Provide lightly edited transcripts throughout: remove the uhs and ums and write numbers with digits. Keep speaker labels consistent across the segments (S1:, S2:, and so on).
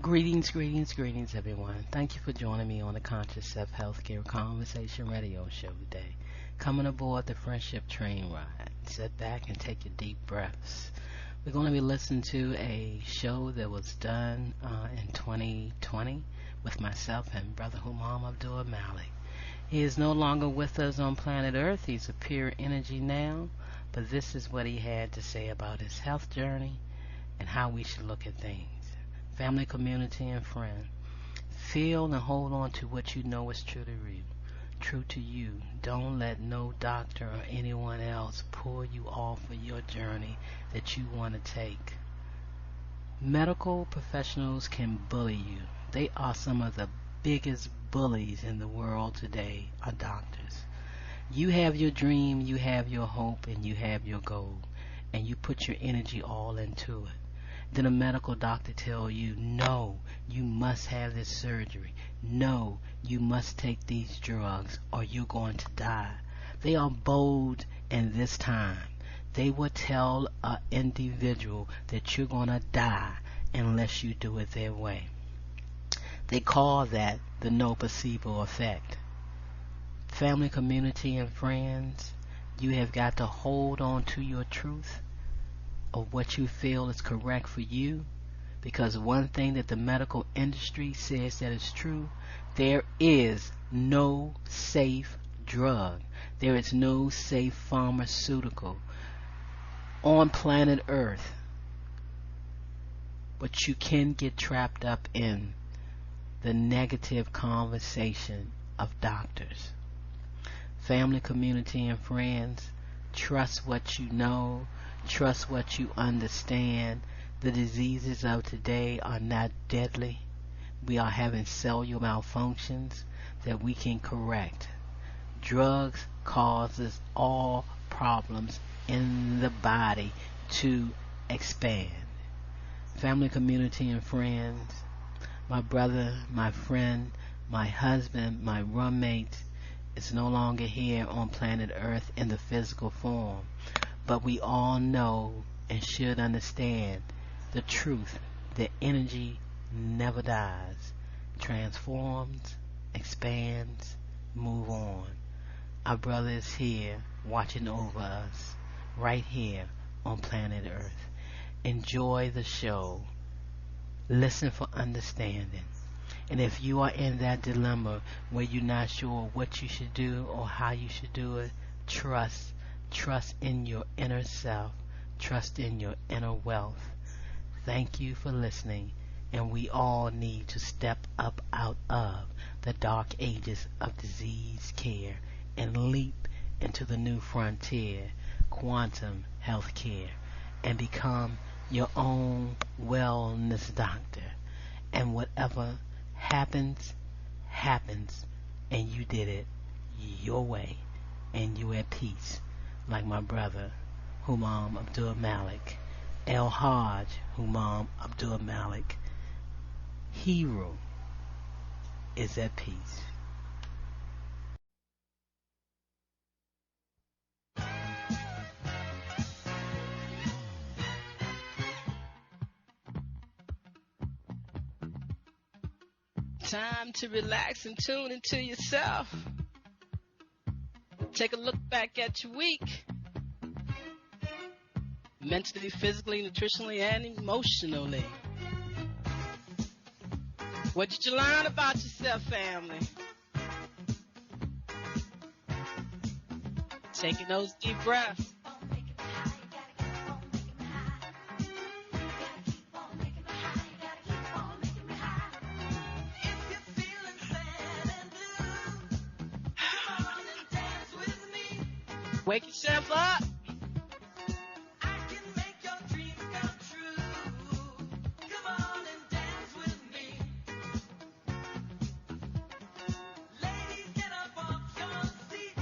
S1: Greetings, everyone. Thank you for joining me on the Conscious Self Healthcare Conversation Radio Show today. Coming aboard the friendship train ride. Sit back and take your deep breaths. We're going to be listening to a show that was done in 2020 with myself and Brother Humam Abdulmalik. He is no longer with us on planet Earth. He's a pure energy now. But this is what he had to say about his health journey and how we should look at things. Family, community, and friend. Feel and hold on to what you know is true to you. Don't let no doctor or anyone else pull you off of your journey that you want to take. Medical professionals can bully you. They are some of the biggest bullies in the world today, are doctors. You have your dream, you have your hope, and you have your goal, and you put your energy all into it. Then a medical doctor tell you, no, you must have this surgery. No, you must take these drugs or you're going to die. They are bold in this time. They will tell an individual that you're going to die unless you do it their way. They call that the no placebo effect. Family, community, and friends, you have got to hold on to your truth of what you feel is correct for you, because one thing that the medical industry says that is true, there is no safe drug, there is no safe pharmaceutical on planet Earth, but you can get trapped up in the negative conversation of doctors. Family, community, and friends, trust what you know. Trust what you understand. The diseases of today are not deadly. We are having cellular malfunctions that we can correct. Drugs causes all problems in the body to expand. Family, community, and friends, my brother, my friend, my husband, my roommate is no longer here on planet Earth in the physical form. But we all know and should understand the truth that energy never dies, transforms, expands, move on. Our brother is here watching over us right here on planet Earth. Enjoy the show. Listen for understanding. And if you are in that dilemma where you're not sure what you should do or how you should do it, trust in your inner self. Trust in your inner wealth. Thank you for listening. And we all need to step up out of the dark ages of disease care and leap into the new frontier, quantum health care, and become your own wellness doctor. And whatever happens, and you did it your way, and you're at peace. Like my brother, Humam Abdulmalik, El Hajj Humam Abdulmalik, hero, is at peace. Time to relax and tune into yourself. Take a look back at your week. Mentally, physically, nutritionally, and emotionally. What did you learn about yourself, family? Taking those deep breaths. Wake yourself up. I can make your dreams come true. Come on and dance with me. Ladies, get up off your seats.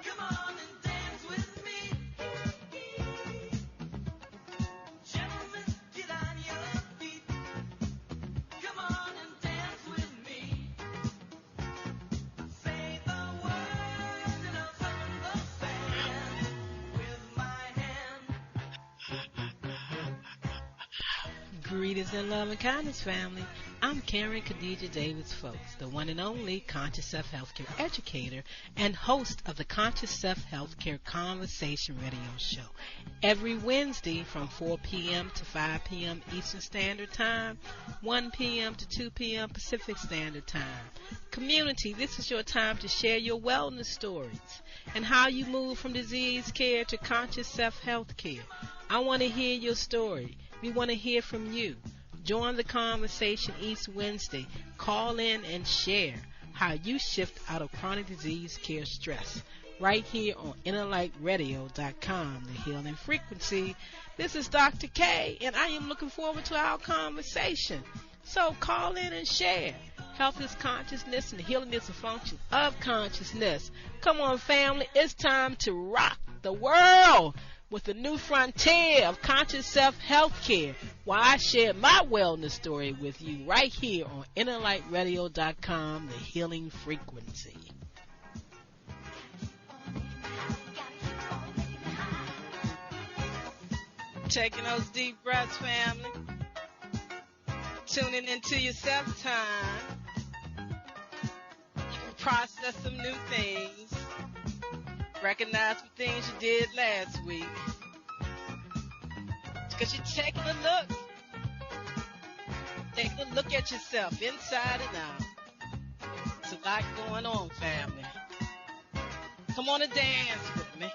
S1: Come on and dance with me. Gentlemen, get on your feet. Come on and dance with me. Say the words and I'll summon the band. Greetings and love and kindness, family. I'm Karen Khadijah Davis-Foulks, the one and only Conscious Self-Healthcare educator and host of the Conscious Self-Healthcare Conversation radio show. Every Wednesday from 4 p.m. to 5 p.m. Eastern Standard Time, 1 p.m. to 2 p.m. Pacific Standard Time. Community, this is your time to share your wellness stories and how you move from disease care to conscious self-health care. I want to hear your story. We want to hear from you. Join the conversation each Wednesday. Call in and share how you shift out of chronic disease care stress. Right here on InnerlightRadio.com, the healing frequency. This is Dr. K, and I am looking forward to our conversation. So call in and share. Health is consciousness, and healing is a function of consciousness. Come on, family. It's time to rock the world with the new frontier of conscious self-health care, while I share my wellness story with you right here on InnerlightRadio.com, the healing frequency. Taking those deep breaths, family. Tuning into yourself time. You can process some new things. Recognize some things you did last week. Because you're taking a look. Taking a look at yourself inside and out. There's a lot going on, family. Come on and dance with me.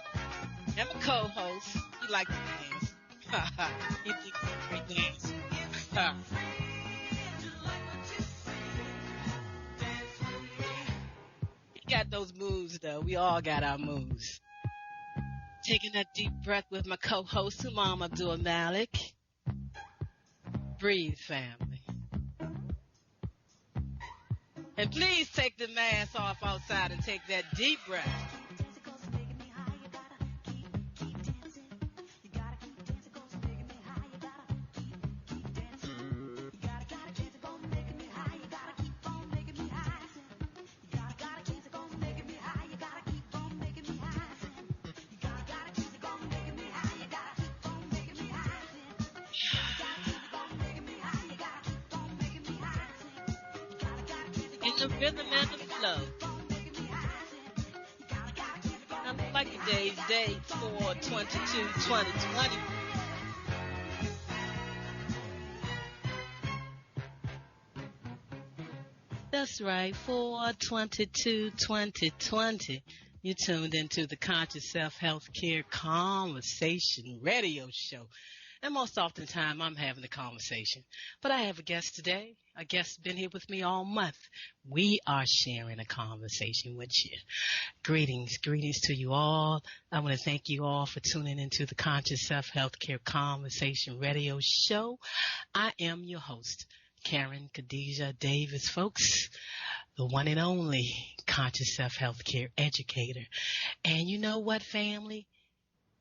S1: I'm a co-host. You like to dance. You think you're a great dancer. Got those moves though. We all got our moves. Taking that deep breath with my co-host Humam Abdulmalik. Breathe, family. And please take the mask off outside and take that deep breath. The rhythm and the flow. I like today's date, 4/22/2020. That's right, 4/22/2020. You tuned into the Conscious Self-Health Care Conversation radio show. And most often time, I'm having the conversation. But I have a guest today. A guest been here with me all month. We are sharing a conversation with you. Greetings to you all. I want to thank you all for tuning into the Conscious Self-Health Care Conversation radio show. I am your host, Karen Khadijah Davis-Foulks, the one and only Conscious Self-Health Care educator. And you know what, family?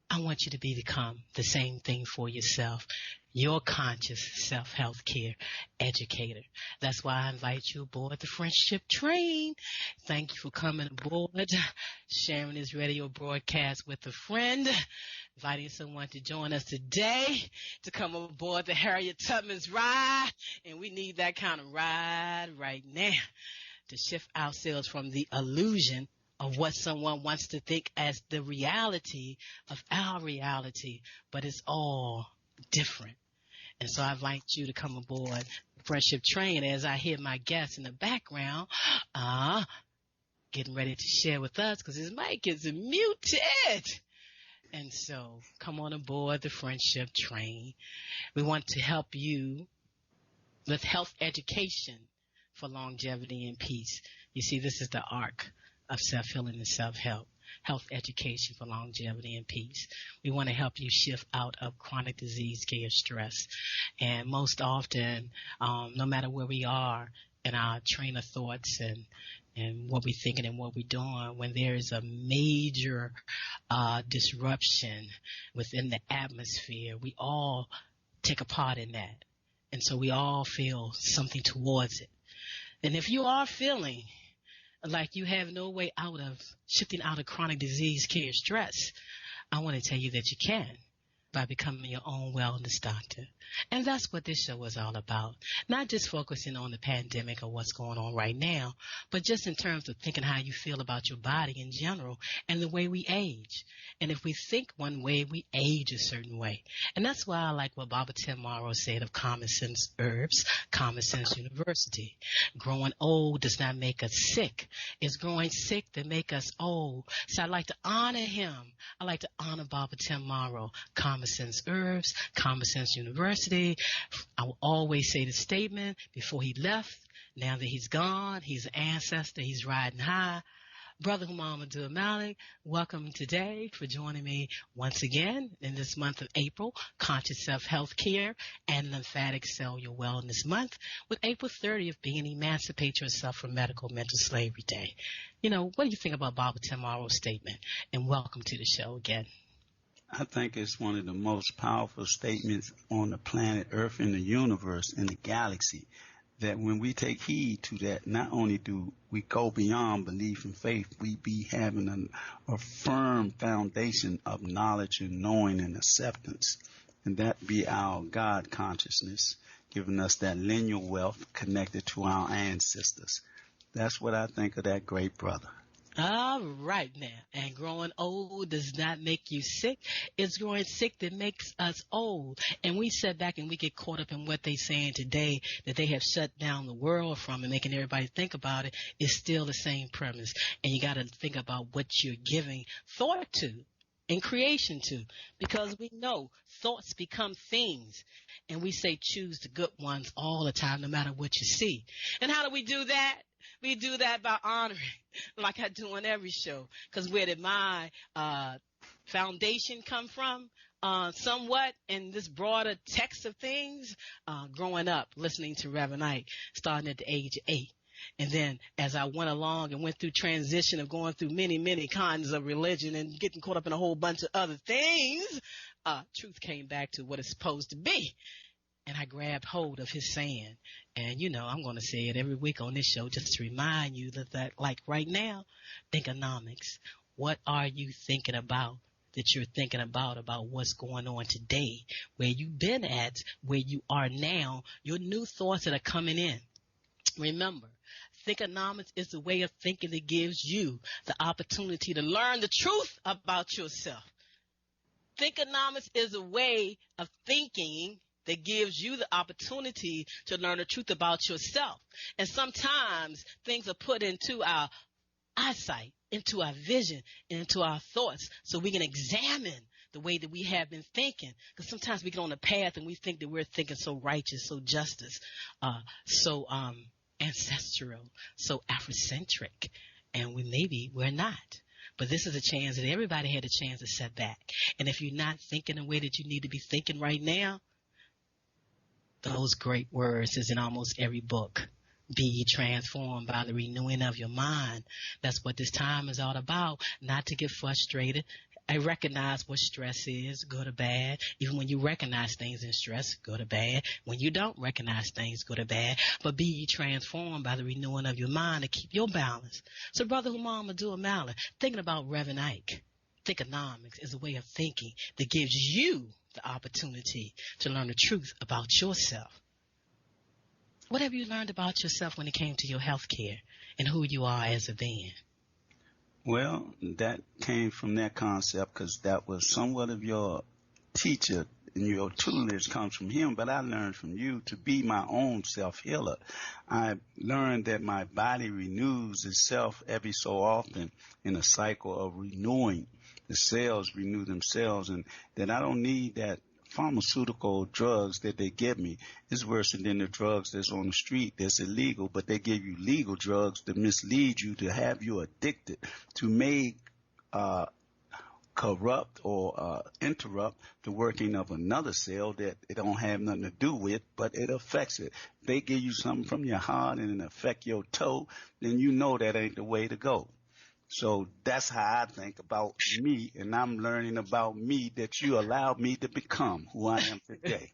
S1: I want you to become the same thing for yourself. Your conscious self-health care educator. That's why I invite you aboard the friendship train. Thank you for coming aboard, sharing this radio broadcast with a friend, inviting someone to join us today to come aboard the Harriet Tubman's ride. And we need that kind of ride right now to shift ourselves from the illusion of what someone wants to think as the reality of our reality, but it's all different. And so I invite you to come aboard the friendship train as I hear my guest in the background, getting ready to share with us because his mic is muted. And so come on aboard the friendship train. We want to help you with health education for longevity and peace. You see, this is the arc of self-healing and self-help. Health education for longevity and peace. We want to help you shift out of chronic disease care stress. And most often, no matter where we are in our train of thoughts and what we're thinking and what we're doing, when there is a major disruption within the atmosphere, we all take a part in that. And so we all feel something towards it. And if you are feeling like you have no way out of shifting out of chronic disease care stress, I want to tell you that you can. by becoming your own wellness doctor. And that's what this show is all about. Not just focusing on the pandemic or what's going on right now, but just in terms of thinking how you feel about your body in general and the way we age. And if we think one way, we age a certain way. And that's why I like what Baba Tim Morrow said of Common Sense Herbs, Common Sense University. Growing old does not make us sick. It's growing sick that make us old. So I'd like to honor him. I like to honor Baba Tim Morrow, Common Sense Herbs, Common Sense University. I will always say the statement before he left. Now that he's gone, he's an ancestor, he's riding high. Brother Humam Abdulmalik, welcome today for joining me once again in this month of April, Conscious Self-Healthcare and Lymphatic Cellular Wellness Month, with April 30th being Emancipate Yourself from Medical Mental Slavery Day. You know, what do you think about Baba Tim Morrow's statement? And welcome to the show again.
S2: I think it's one of the most powerful statements on the planet Earth, in the universe, in the galaxy, that when we take heed to that, not only do we go beyond belief and faith, we be having a firm foundation of knowledge and knowing and acceptance. And that be our God consciousness, giving us that lineal wealth connected to our ancestors. That's what I think of that great brother.
S1: All right now. And growing old does not make you sick. It's growing sick that makes us old. And we sit back and we get caught up in what they're saying today that they have shut down the world from and making everybody think about it is still the same premise. And you got to think about what you're giving thought to and creation to, because we know thoughts become things. And we say choose the good ones all the time, no matter what you see. And how do we do that? We do that by honoring, like I do on every show, because where did my foundation come from? Somewhat in this broader text of things, growing up, listening to Reverend Ike, starting at the age of 8. And then as I went along and went through transition of going through many, many kinds of religion and getting caught up in a whole bunch of other things, truth came back to what it's supposed to be. And I grabbed hold of his saying. And, you know, I'm going to say it every week on this show just to remind you that like right now, thinkonomics. What are you thinking about that you're thinking about what's going on today, where you've been at, where you are now, your new thoughts that are coming in. Remember, thinkonomics is the way of thinking that gives you the opportunity to learn the truth about yourself. Thinkonomics is a way of thinking that gives you the opportunity to learn the truth about yourself. And sometimes things are put into our eyesight, into our vision, into our thoughts, so we can examine the way that we have been thinking. Because sometimes we get on a path and we think that we're thinking so righteous, so justice, so ancestral, so Afrocentric, and we're not. But this is a chance that everybody had a chance to set back. And if you're not thinking the way that you need to be thinking right now, those great words is in almost every book. Be ye transformed by the renewing of your mind. That's what this time is all about. Not to get frustrated. I recognize what stress is, good or bad. Even when you recognize things in stress, good or bad. When you don't recognize things, good or bad. But be ye transformed by the renewing of your mind to keep your balance. So Brother Humam Abdulmalik, thinking about Reverend Ike, thinkonomics is a way of thinking that gives you the opportunity to learn the truth about yourself. What have you learned about yourself when it came to your health care and who you are as a being?
S2: Well, that came from that concept because that was somewhat of your teacher and your tutelage comes from him, but I learned from you to be my own self-healer. I learned that my body renews itself every so often in a cycle of renewing. The cells renew themselves, and that I don't need that pharmaceutical drugs that they give me. It's worse than the drugs that's on the street that's illegal, but they give you legal drugs to mislead you, to have you addicted, to make corrupt or interrupt the working of another cell that it don't have nothing to do with, but it affects it. If they give you something from your heart and it affect your toe, then you know that ain't the way to go. So that's how I think about me, and I'm learning about me that you allowed me to become who I am today.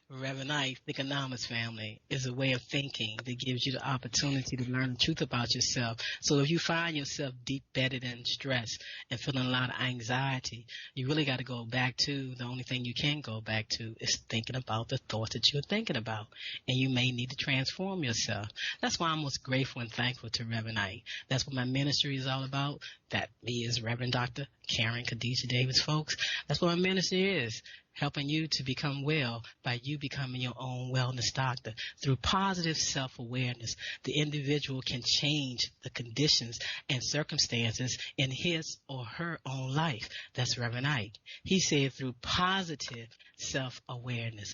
S1: Reverend Ike, the Economics family, is a way of thinking that gives you the opportunity to learn the truth about yourself. So if you find yourself deep bedded in stress and feeling a lot of anxiety, you really got to go back to, the only thing you can go back to is thinking about the thoughts that you're thinking about. And you may need to transform yourself. That's why I'm most grateful and thankful to Reverend Ike. That's what my ministry is all about. That is Reverend Dr. Karen Khadijah Davis-Foulks. That's what my ministry is. Helping you to become well by you becoming your own wellness doctor. Through positive self-awareness, the individual can change the conditions and circumstances in his or her own life. That's Reverend Ike. He said through positive self-awareness,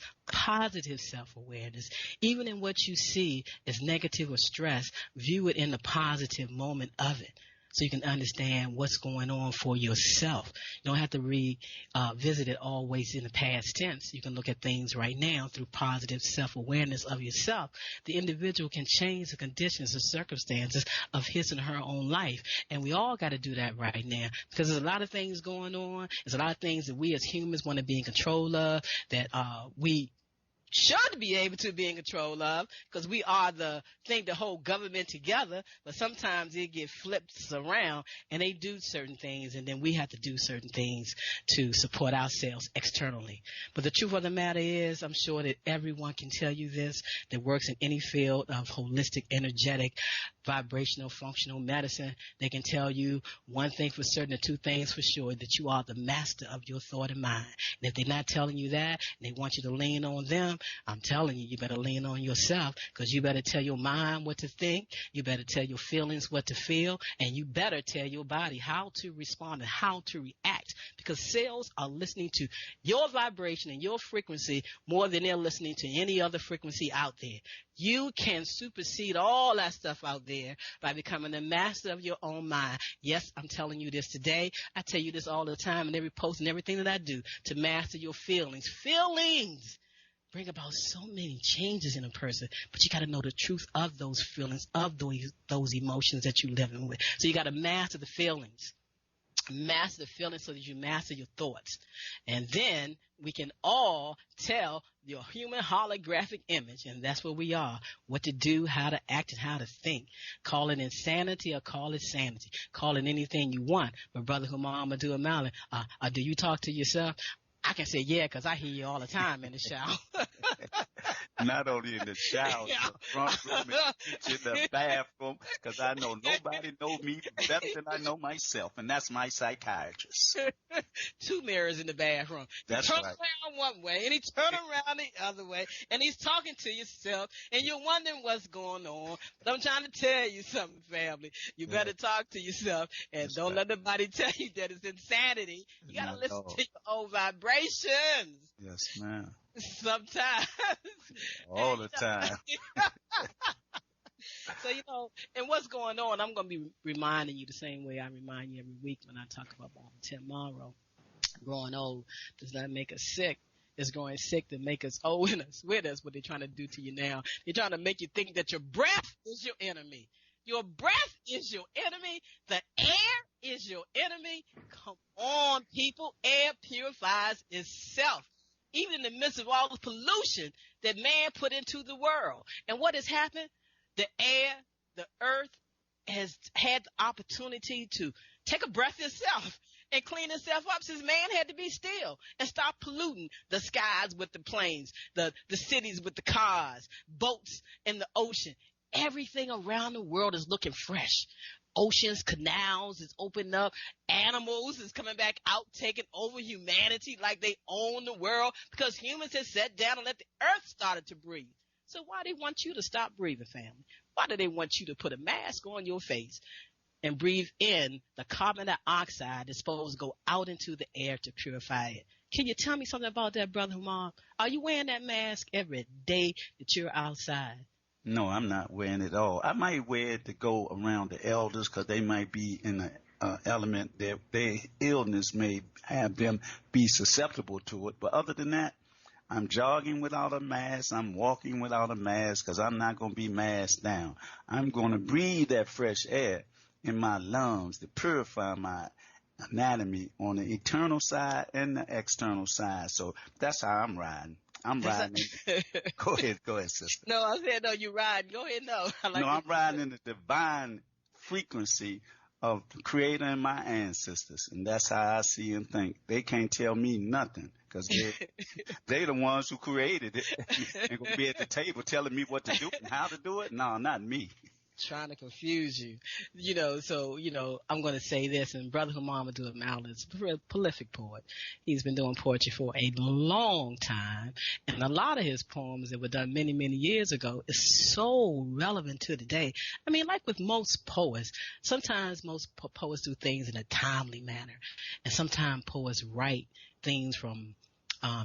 S1: even in what you see as negative or stress, view it in the positive moment of it. So you can understand what's going on for yourself. You don't have to revisit it always in the past tense. You can look at things right now through positive self-awareness of yourself. The individual can change the conditions or circumstances of his and her own life. And we all got to do that right now because there's a lot of things going on. There's a lot of things that we as humans want to be in control of, that we should be able to be in control of, because we are the thing to hold government together, but sometimes it get flipped around and they do certain things, and then we have to do certain things to support ourselves externally. But the truth of the matter is, I'm sure that everyone can tell you this that works in any field of holistic, energetic, vibrational, functional medicine. They can tell you one thing for certain or two things for sure, that you are the master of your thought and mind. And if they're not telling you that and they want you to lean on them, I'm telling you, you better lean on yourself, because you better tell your mind what to think, you better tell your feelings what to feel, and you better tell your body how to respond and how to react, because cells are listening to your vibration and your frequency more than they're listening to any other frequency out there. You can supersede all that stuff out there by becoming the master of your own mind. Yes, I'm telling you this today. I tell you this all the time in every post and everything that I do, to master your feelings. Feelings bring about so many changes in a person, but you got to know the truth of those feelings, of those emotions that you're living with. So you got to master the feelings. Master the feelings so that you master your thoughts. And then we can all tell your human holographic image, and that's what we are, what to do, how to act, and how to think. Call it insanity or call it sanity. Call it anything you want. But Brother Humam Abdulmalik, do you talk to yourself? I can say, yeah, because I hear you all the time in the shower.
S2: Not only in the shower, the front room, in the kitchen, the bathroom, because I know nobody knows me better than I know myself, and that's my psychiatrist.
S1: 2 mirrors in the bathroom.
S2: That's
S1: turn
S2: right.
S1: around one way, and he turn around the other way, and he's talking to yourself, and you're wondering what's going on. But I'm trying to tell you something, family. You better talk to yourself, and don't let nobody tell you that it's insanity. You got to listen to your own vibrations.
S2: Yes, ma'am.
S1: Sometimes.
S2: All the time.
S1: So, and what's going on, I'm going to be reminding you the same way I remind you every week when I talk about tomorrow. Growing old does not make us sick. It's growing sick to make us old and us with us, what they're trying to do to you now. They're trying to make you think that your breath is your enemy. Your breath is your enemy. The air is your enemy. Come on, people. Air purifies itself, even in the midst of all the pollution that man put into the world. And what has happened? The air, the earth has had the opportunity to take a breath itself and clean itself up, since man had to be still and stop polluting the skies with the planes, the cities with the cars, boats in the ocean. Everything around the world is looking fresh. Oceans, canals is opening up. Animals is coming back out, taking over humanity like they own the world, because humans have sat down and let the earth started to breathe. So why do they want you to stop breathing, family? Why do they want you to put a mask on your face and breathe in the carbon dioxide that's supposed to go out into the air to purify it? Can you tell me something about that, Brother Humam? Are you wearing that mask every day that you're outside?
S2: No, I'm not wearing it at all. I might wear it to go around the elders, because they might be in an element that their illness may have them be susceptible to it. But other than that, I'm jogging without a mask. I'm walking without a mask, because I'm not going to be masked down. I'm going to breathe that fresh air in my lungs to purify my anatomy on the internal side and the external side. So that's how I'm riding. I'm riding in. Go ahead, sister.
S1: No, I said, no, you're riding. Go ahead, no.
S2: I'm riding in the divine frequency of the Creator and my ancestors. And that's how I see and think. They can't tell me nothing because they the ones who created it. They're going to be at the table telling me what to do and how to do it. No, not me.
S1: Trying to confuse you, so I'm going to say this, and Brother Humam Abdulmalik is a prolific poet. He's been doing poetry for a long time, and a lot of his poems that were done many, many years ago is so relevant to today. I mean, like with most poets, sometimes most poets do things in a timely manner, and sometimes poets write things from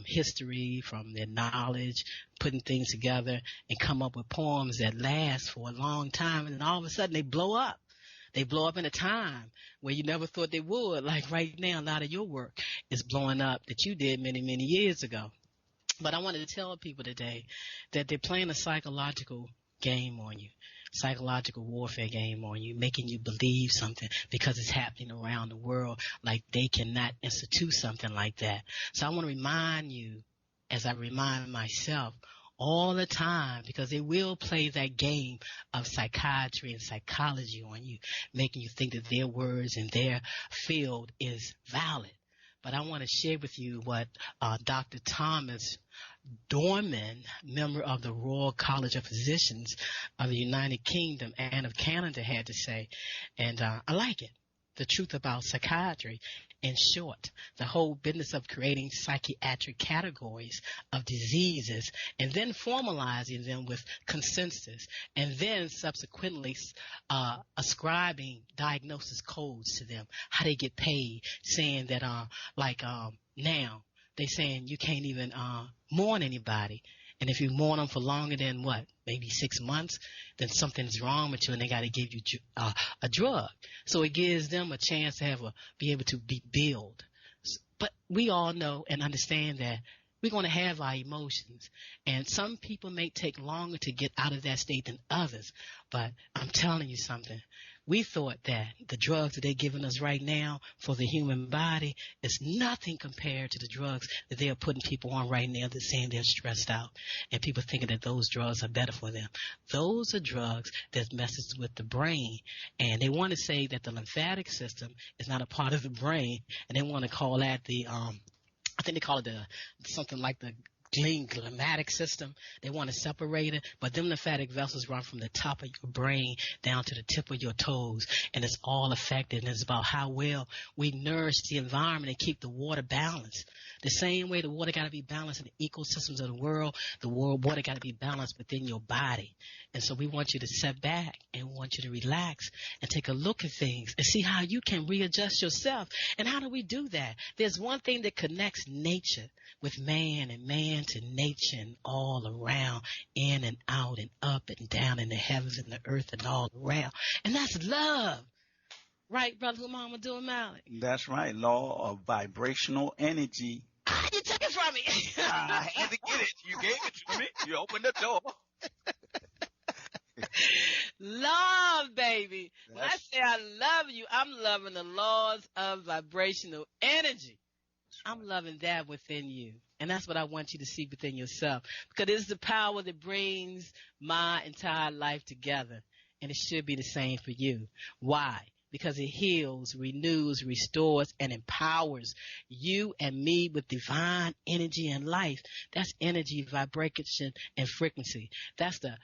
S1: history, from their knowledge, putting things together and come up with poems that last for a long time, and then all of a sudden they blow up. They blow up in a time where you never thought they would. Like right now, a lot of your work is blowing up that you did many, many years ago. But I wanted to tell people today that they're playing a psychological game on you, psychological warfare game on you, making you believe something because it's happening around the world, like they cannot institute something like that. So I want to remind you, as I remind myself all the time, because they will play that game of psychiatry and psychology on you, making you think that their words and their field is valid. But I want to share with you what Dr. Thomas Dorman, member of the Royal College of Physicians of the United Kingdom and of Canada, had to say. And I like it. The truth about psychiatry. In short, the whole business of creating psychiatric categories of diseases and then formalizing them with consensus and then subsequently ascribing diagnosis codes to them, how they get paid, saying that now they saying you can't even mourn anybody. And if you mourn them for longer than maybe 6 months, then something's wrong with you and they got to give you a drug. So it gives them a chance to be able to be billed. But we all know and understand that we're going to have our emotions. And some people may take longer to get out of that state than others. But I'm telling you something. We thought that the drugs that they're giving us right now for the human body is nothing compared to the drugs that they are putting people on right now that's saying they're stressed out. And people thinking that those drugs are better for them. Those are drugs that messes with the brain. And they want to say that the lymphatic system is not a part of the brain. And they want to call that I think they call it something like the glymphatic system. They want to separate it, but them lymphatic vessels run from the top of your brain down to the tip of your toes, and it's all affected. And it's about how well we nourish the environment and keep the water balanced. The same way the water got to be balanced in the ecosystems of the world water got to be balanced within your body. And so we want you to sit back and want you to relax and take a look at things and see how you can readjust yourself. And how do we do that? There's one thing that connects nature with man and man to nature and all around, in and out and up and down in the heavens and the earth and all around. And that's love. Right, Brother Humam Abdulmalik?
S2: That's right. Law of vibrational energy.
S1: You took it from me.
S2: I had to get it. You gave it to me. You opened the door.
S1: Love, baby. When I say I love you, I'm loving the laws of vibrational energy. I'm loving that within you. And that's what I want you to see within yourself. Because it's the power that brings my entire life together. And it should be the same for you. Why? Because it heals, renews, restores, and empowers you and me with divine energy and life. That's energy, vibration, and frequency. That's the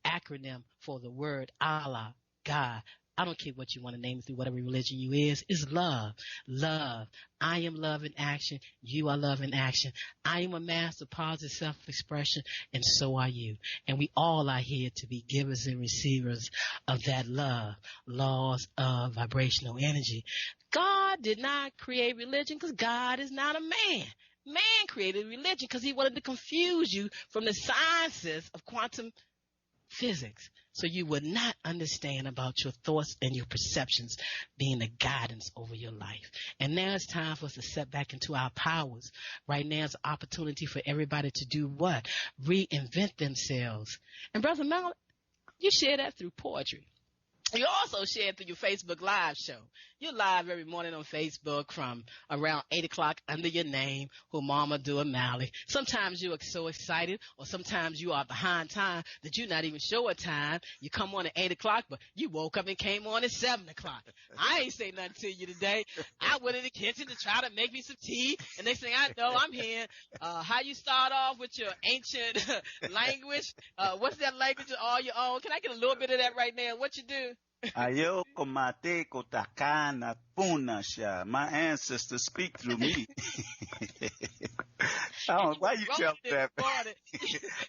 S1: acronym for the word Allah, God. I don't care what you want to name it through whatever religion you is. It's love. Love. I am love in action. You are love in action. I am a master of positive self-expression, and so are you. And we all are here to be givers and receivers of that love. Laws of vibrational energy. God did not create religion because God is not a man. Man created religion because he wanted to confuse you from the sciences of quantum physics, so you would not understand about your thoughts and your perceptions being the guidance over your life. And now it's time for us to step back into our powers. Right now is an opportunity for everybody to do what? Reinvent themselves. And Brother Mel, you share that through poetry. You also share through your Facebook Live show. You're live every morning on Facebook from around 8 o'clock under your name, Humam Abdulmalik. Sometimes you are so excited, or sometimes you are behind time that you're not even sure what time. You come on at 8 o'clock, but you woke up and came on at 7 o'clock. I ain't say nothing to you today. I went in the kitchen to try to make me some tea, and next thing I know, I'm here. How you start off with your ancient language? What's that language all your own? Can I get a little bit of that right now? What you do?
S2: Ayoko mate kotakana punasha. My ancestors speak through me. Why you tell that?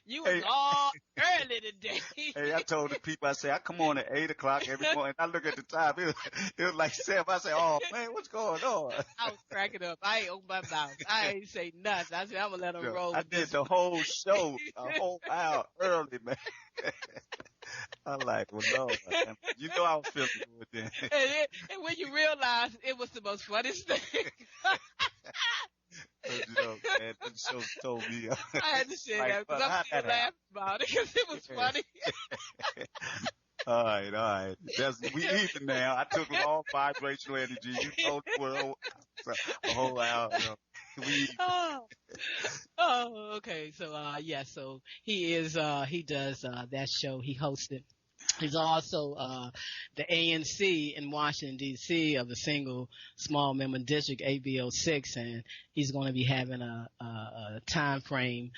S1: You was all early today.
S2: Hey, I told the people, I say, I come on at 8 o'clock every morning. I look at the time. It was like 7. I say, oh, man, what's going on?
S1: I was cracking up. I ain't opened my mouth. I ain't say nothing. I said, I'm going to let them roll.
S2: I did the whole show, a whole hour early, man. I'm like, well, no, man. You know I was feeling good then.
S1: And when you realize it was the most funniest thing.
S2: Man, that show told me.
S1: I had to say that because I'm still laughing about it because it was funny.
S2: All right. We even now. I took all vibrational energy. You told the world a whole hour.
S1: Okay. So, so he does that show. He hosted. He's also the ANC in Washington, D.C. of the single small member district, ABO6, and he's going to be having a time frame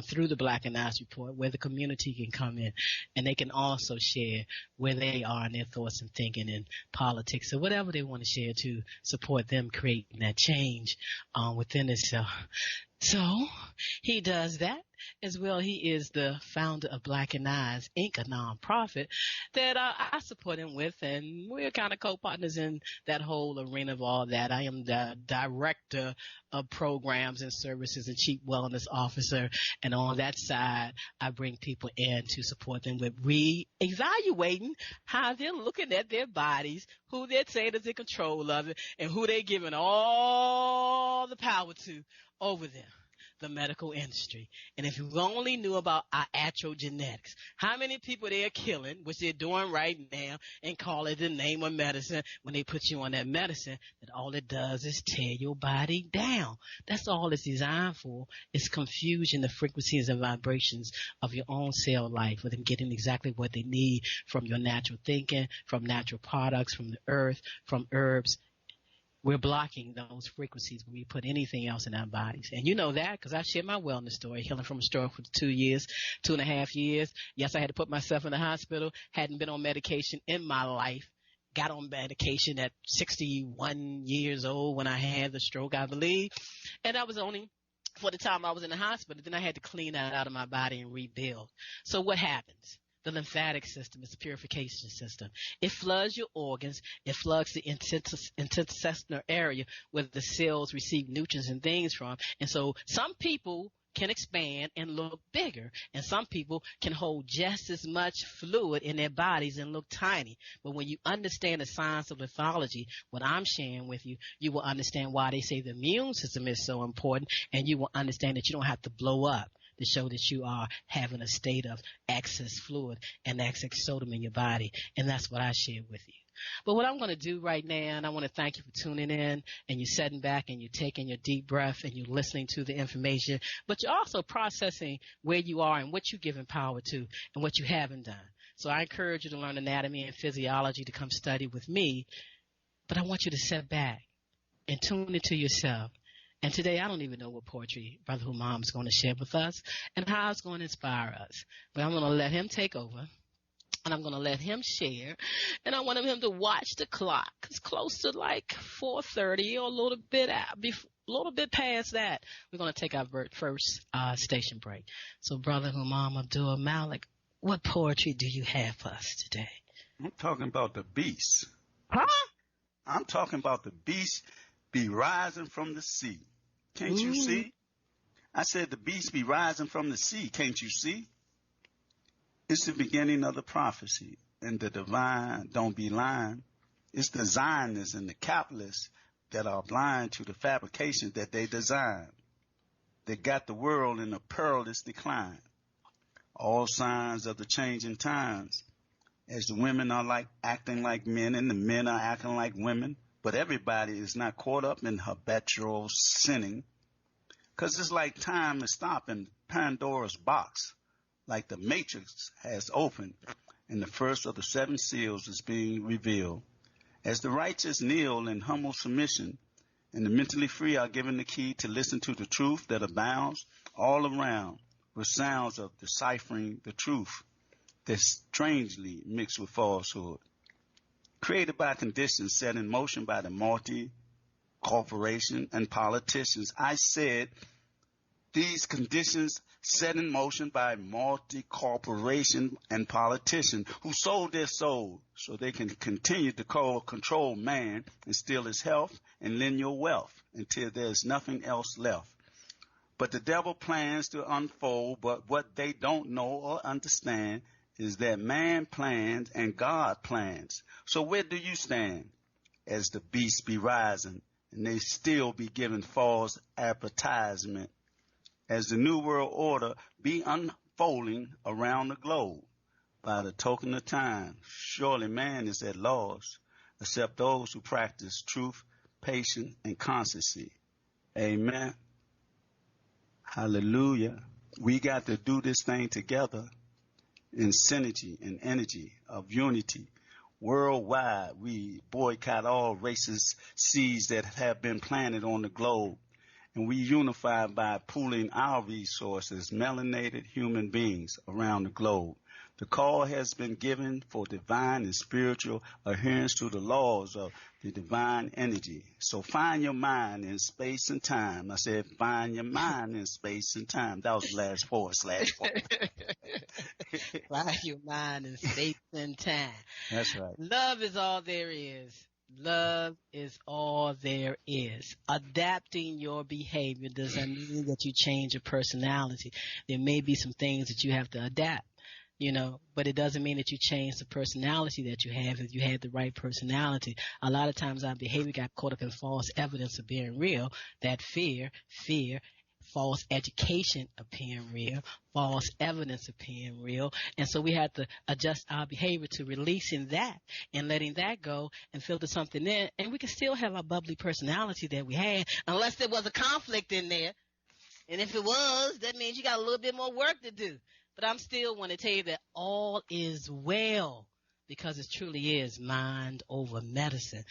S1: through the Blackanized report where the community can come in and they can also share where they are in their thoughts and thinking and politics or whatever they want to share to support them creating that change within itself. So he does that. As well, he is the founder of Blackanized, Inc., a nonprofit that I support him with, and we're kind of co-partners in that whole arena of all that. I am the director of programs and services and chief wellness officer, and on that side, I bring people in to support them with re-evaluating how they're looking at their bodies, who they're saying is in control of it, and who they're giving all the power to over them. The medical industry. And if you only knew about our genetics, how many people they are killing, which they're doing right now, and call it the name of medicine when they put you on that medicine, that all it does is tear your body down. That's all it's designed for. It's confusion, the frequencies and vibrations of your own cell life, with them getting exactly what they need from your natural thinking, from natural products, from the earth, from herbs. We're blocking those frequencies when we put anything else in our bodies. And you know that because I shared my wellness story, healing from a stroke for 2.5 years. Yes, I had to put myself in the hospital, hadn't been on medication in my life, got on medication at 61 years old when I had the stroke, I believe. And that was only for the time I was in the hospital. Then I had to clean that out of my body and rebuild. So what happens? The lymphatic system is a purification system. It floods your organs. It floods the intestinal area where the cells receive nutrients and things from. And so some people can expand and look bigger, and some people can hold just as much fluid in their bodies and look tiny. But when you understand the science of lithology, what I'm sharing with you, you will understand why they say the immune system is so important, and you will understand that you don't have to blow up to show that you are having a state of excess fluid and excess sodium in your body. And that's what I share with you. But what I'm going to do right now, and I want to thank you for tuning in, and you're sitting back and you're taking your deep breath and you're listening to the information, but you're also processing where you are and what you're giving power to and what you haven't done. So I encourage you to learn anatomy and physiology to come study with me, but I want you to sit back and tune into yourself. And today I don't even know what poetry Brother Humam is going to share with us and how it's going to inspire us. But I'm going to let him take over, and I'm going to let him share. And I want him to watch the clock. It's close to like 4:30 or a little bit past that. We're going to take our first station break. So Brother Humam Abdulmalik, what poetry do you have for us today?
S2: I'm talking about the beast.
S1: Huh?
S2: I'm talking about the beast be rising from the sea. Can't you see? I said the beast be rising from the sea. Can't you see? It's the beginning of the prophecy, and the divine don't be lying. It's the Zionists and the capitalists that are blind to the fabrications that they design. They got the world in a perilous decline. All signs of the changing times as the women are like acting like men and the men are acting like women. But everybody is not caught up in habitual sinning, because it's like time is stopping Pandora's box, like the Matrix has opened and the first of the 7 seals is being revealed. As the righteous kneel in humble submission and the mentally free are given the key to listen to the truth that abounds all around with sounds of deciphering the truth that's strangely mixed with falsehood, created by conditions set in motion by the multi-corporation and politicians. I said these conditions set in motion by multi-corporation and politicians who sold their soul so they can continue to control man and steal his health and lineal wealth until there's nothing else left. But the devil plans to unfold, but what they don't know or understand is that man plans and God plans. So where do you stand as the beasts be rising and they still be giving false advertisement, as the New World Order be unfolding around the globe by the token of time? Surely man is at loss, except those who practice truth, patience, and constancy. Amen. Hallelujah. We got to do this thing together in synergy and energy of unity. Worldwide, we boycott all racist seeds that have been planted on the globe. And we unify by pooling our resources, melanated human beings around the globe. The call has been given for divine and spiritual adherence to the laws of the divine energy. So find your mind in space and time. I said, find your mind in space and time. That was the last /4.
S1: Find your mind in space and time.
S2: That's right.
S1: Love is all there is. Love is all there is. Adapting your behavior doesn't mean that you change your personality. There may be some things that you have to adapt, but it doesn't mean that you change the personality that you have if you had the right personality. A lot of times our behavior got caught up in false evidence of being real, that fear, false education appearing real, false evidence appearing real. And so we have to adjust our behavior to releasing that and letting that go and filter something in. And we can still have our bubbly personality that we had, unless there was a conflict in there. And if it was, that means you got a little bit more work to do. But I'm still want to tell you that all is well, because it truly is mind over medicine.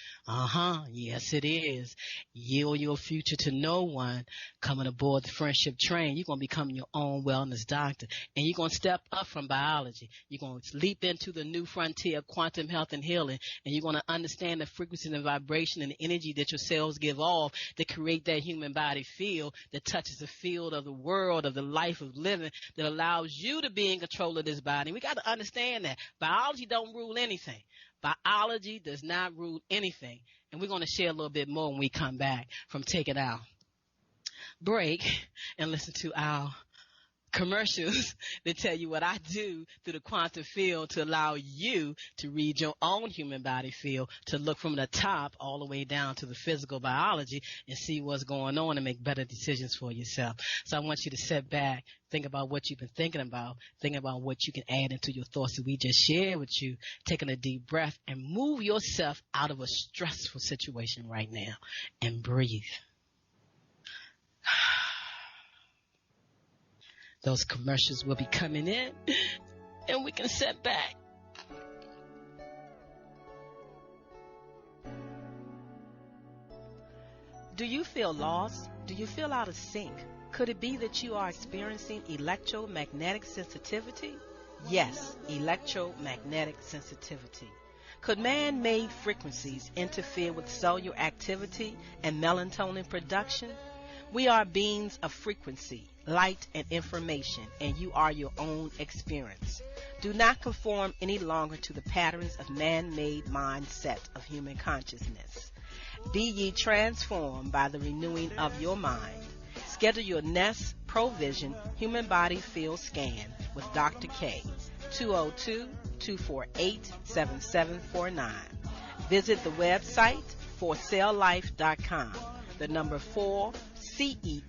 S1: Yes, it is. Yield your future to no one. Coming aboard the friendship train, you're going to become your own wellness doctor. And you're going to step up from biology. You're going to leap into the new frontier of quantum health and healing. And you're going to understand the frequency and vibration and the energy that your cells give off to create that human body field that touches the field of the world, of the life of living, that allows you to be in control of this body. And we got to understand that. Biology don't rule anything. Biology does not rule anything. And we're going to share a little bit more when we come back from taking our break and listen to our commercials that tell you what I do through the quantum field to allow you to read your own human body field, to look from the top all the way down to the physical biology and see what's going on and make better decisions for yourself. So I want you to sit back, think about what you've been thinking about what you can add into your thoughts that we just shared with you, taking a deep breath and move yourself out of a stressful situation right now and breathe. Those commercials will be coming in, and we can sit back. Do you feel lost? Do you feel out of sync? Could it be that you are experiencing electromagnetic sensitivity? Yes, electromagnetic sensitivity. Could man-made frequencies interfere with cellular activity and melatonin production? We are beings of frequency, light, and information, and you are your own experience. Do not conform any longer to the patterns of man-made mindset of human consciousness. Be ye transformed by the renewing of your mind. Schedule your Nest Provision Human Body Field Scan with Dr. K, 202-248-7749. Visit the website forcelllife.com, the number 4, CELLLIFE.com.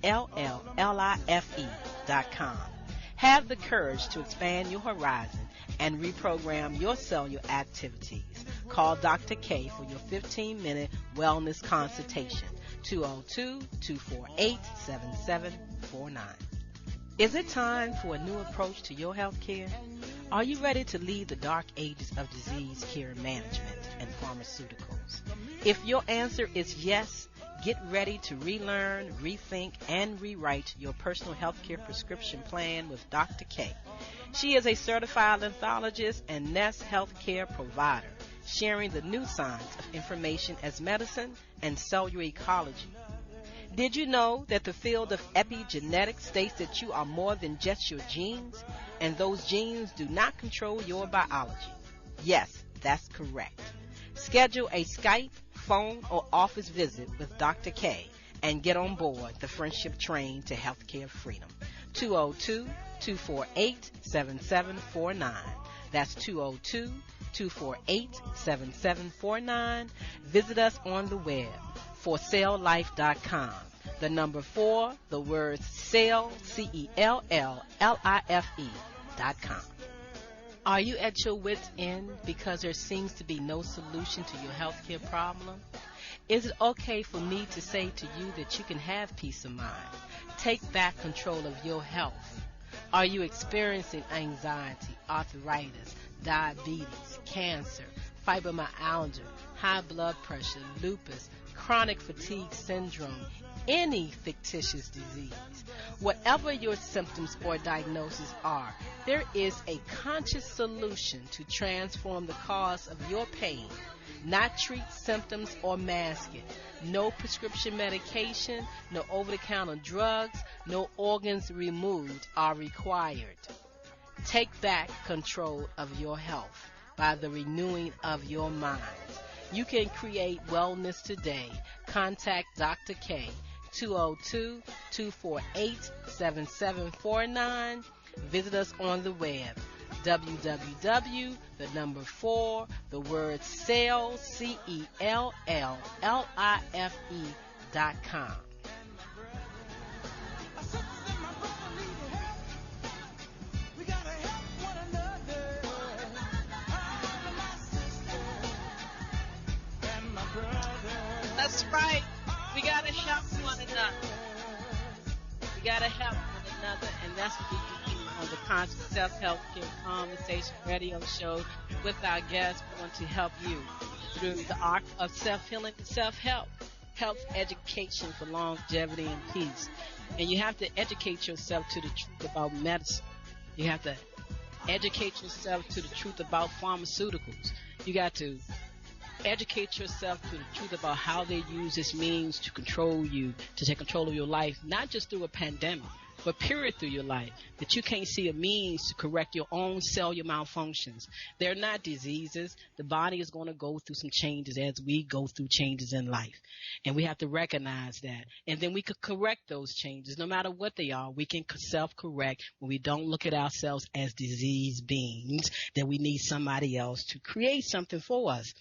S1: Have the courage to expand your horizon and reprogram your cellular activities. Call Dr. K for your 15-minute wellness consultation, 202-248-7749. Is it time for a new approach to your health care? Are you ready to leave the dark ages of disease care management and pharmaceuticals? If your answer is yes, get ready to relearn, rethink, and rewrite your personal health care prescription plan with Dr. K. She is a certified anthologist and Nest healthcare provider, sharing the new science of information as medicine and cellular ecology. Did you know that the field of epigenetics states that you are more than just your genes, and those genes do not control your biology? Yes, that's correct. Schedule a Skype, phone, or office visit with Dr. K and get on board the friendship train to healthcare freedom. 202-248-7749. That's 202-248-7749. Visit us on the web, forcelllife.com. The number 4, the word cell, CELLLIFE.com. Are you at your wit's end because there seems to be no solution to your healthcare problem? Is it okay for me to say to you that you can have peace of mind? Take back control of your health. Are you experiencing anxiety, arthritis, diabetes, cancer, fibromyalgia, high blood pressure, lupus, chronic fatigue syndrome, any fictitious disease? Whatever your symptoms or diagnosis are, there is a conscious solution to transform the cause of your pain. Not treat symptoms or mask it. No prescription medication, no over-the-counter drugs, no organs removed are required. Take back control of your health by the renewing of your mind. You can create wellness today. Contact Dr. K, 202-248-7749. Visit us on the web, www.celllife.com.
S3: That's right. We got to help one another. We got to help one another, and that's what we do on the Conscious Self-Help Care Conversation radio show with our guests. We want to help you through the art of self-healing and self-help, health education for longevity and peace. And you have to educate yourself to the truth about medicine. You have to educate yourself to the truth about pharmaceuticals. You got to educate yourself to the truth about how they use this means to control you, to take control of your life, not just through a pandemic, but period through your life, that you can't see a means to correct your own cellular malfunctions. They're not diseases. The body is going to go through some changes as we go through changes in life. And we have to recognize that. And then we could correct those changes. No matter what they are, we can self-correct when we don't look at ourselves as disease beings, that we need somebody else to create something for us.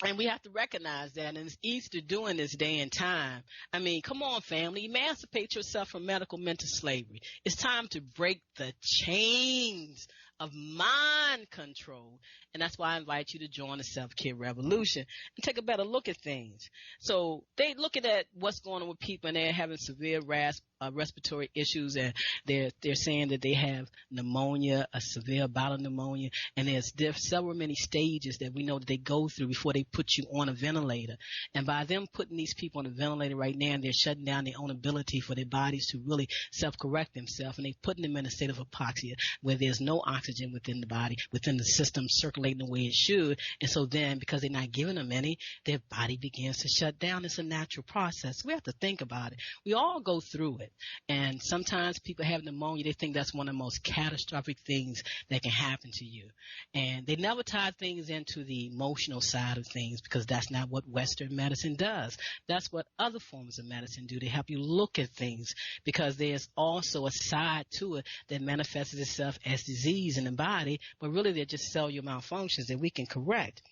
S3: And we have to recognize that, and it's easy to do in this day and time. I mean, come on, family. Emancipate yourself from medical mental slavery. It's time to break the chains of mind control. And that's why I invite you to join the self-care revolution and take a better look at things. So they looking at what's going on with people, and they're having severe respiratory issues, and they're saying that they have pneumonia, a severe bout of pneumonia, and there's several many stages that we know that they go through before they put you on a ventilator. And by them putting these people on a ventilator right now, they're shutting down their own ability for their bodies to really self-correct themselves, and they're putting them in a state of hypoxia where there's no oxygen within the body, within the system circulating the way it should. And so then, because they're not giving them any, their body begins to shut down. It's a natural process. We have to think about it. We all go through it. And sometimes people have pneumonia. They think that's one of the most catastrophic things that can happen to you. And they never tie things into the emotional side of things, because that's not what Western medicine does. That's what other forms of medicine do. They help you look at things, because there's also a side to it that manifests itself as disease in the body, but really they're just cellular malfunctions that we can correct.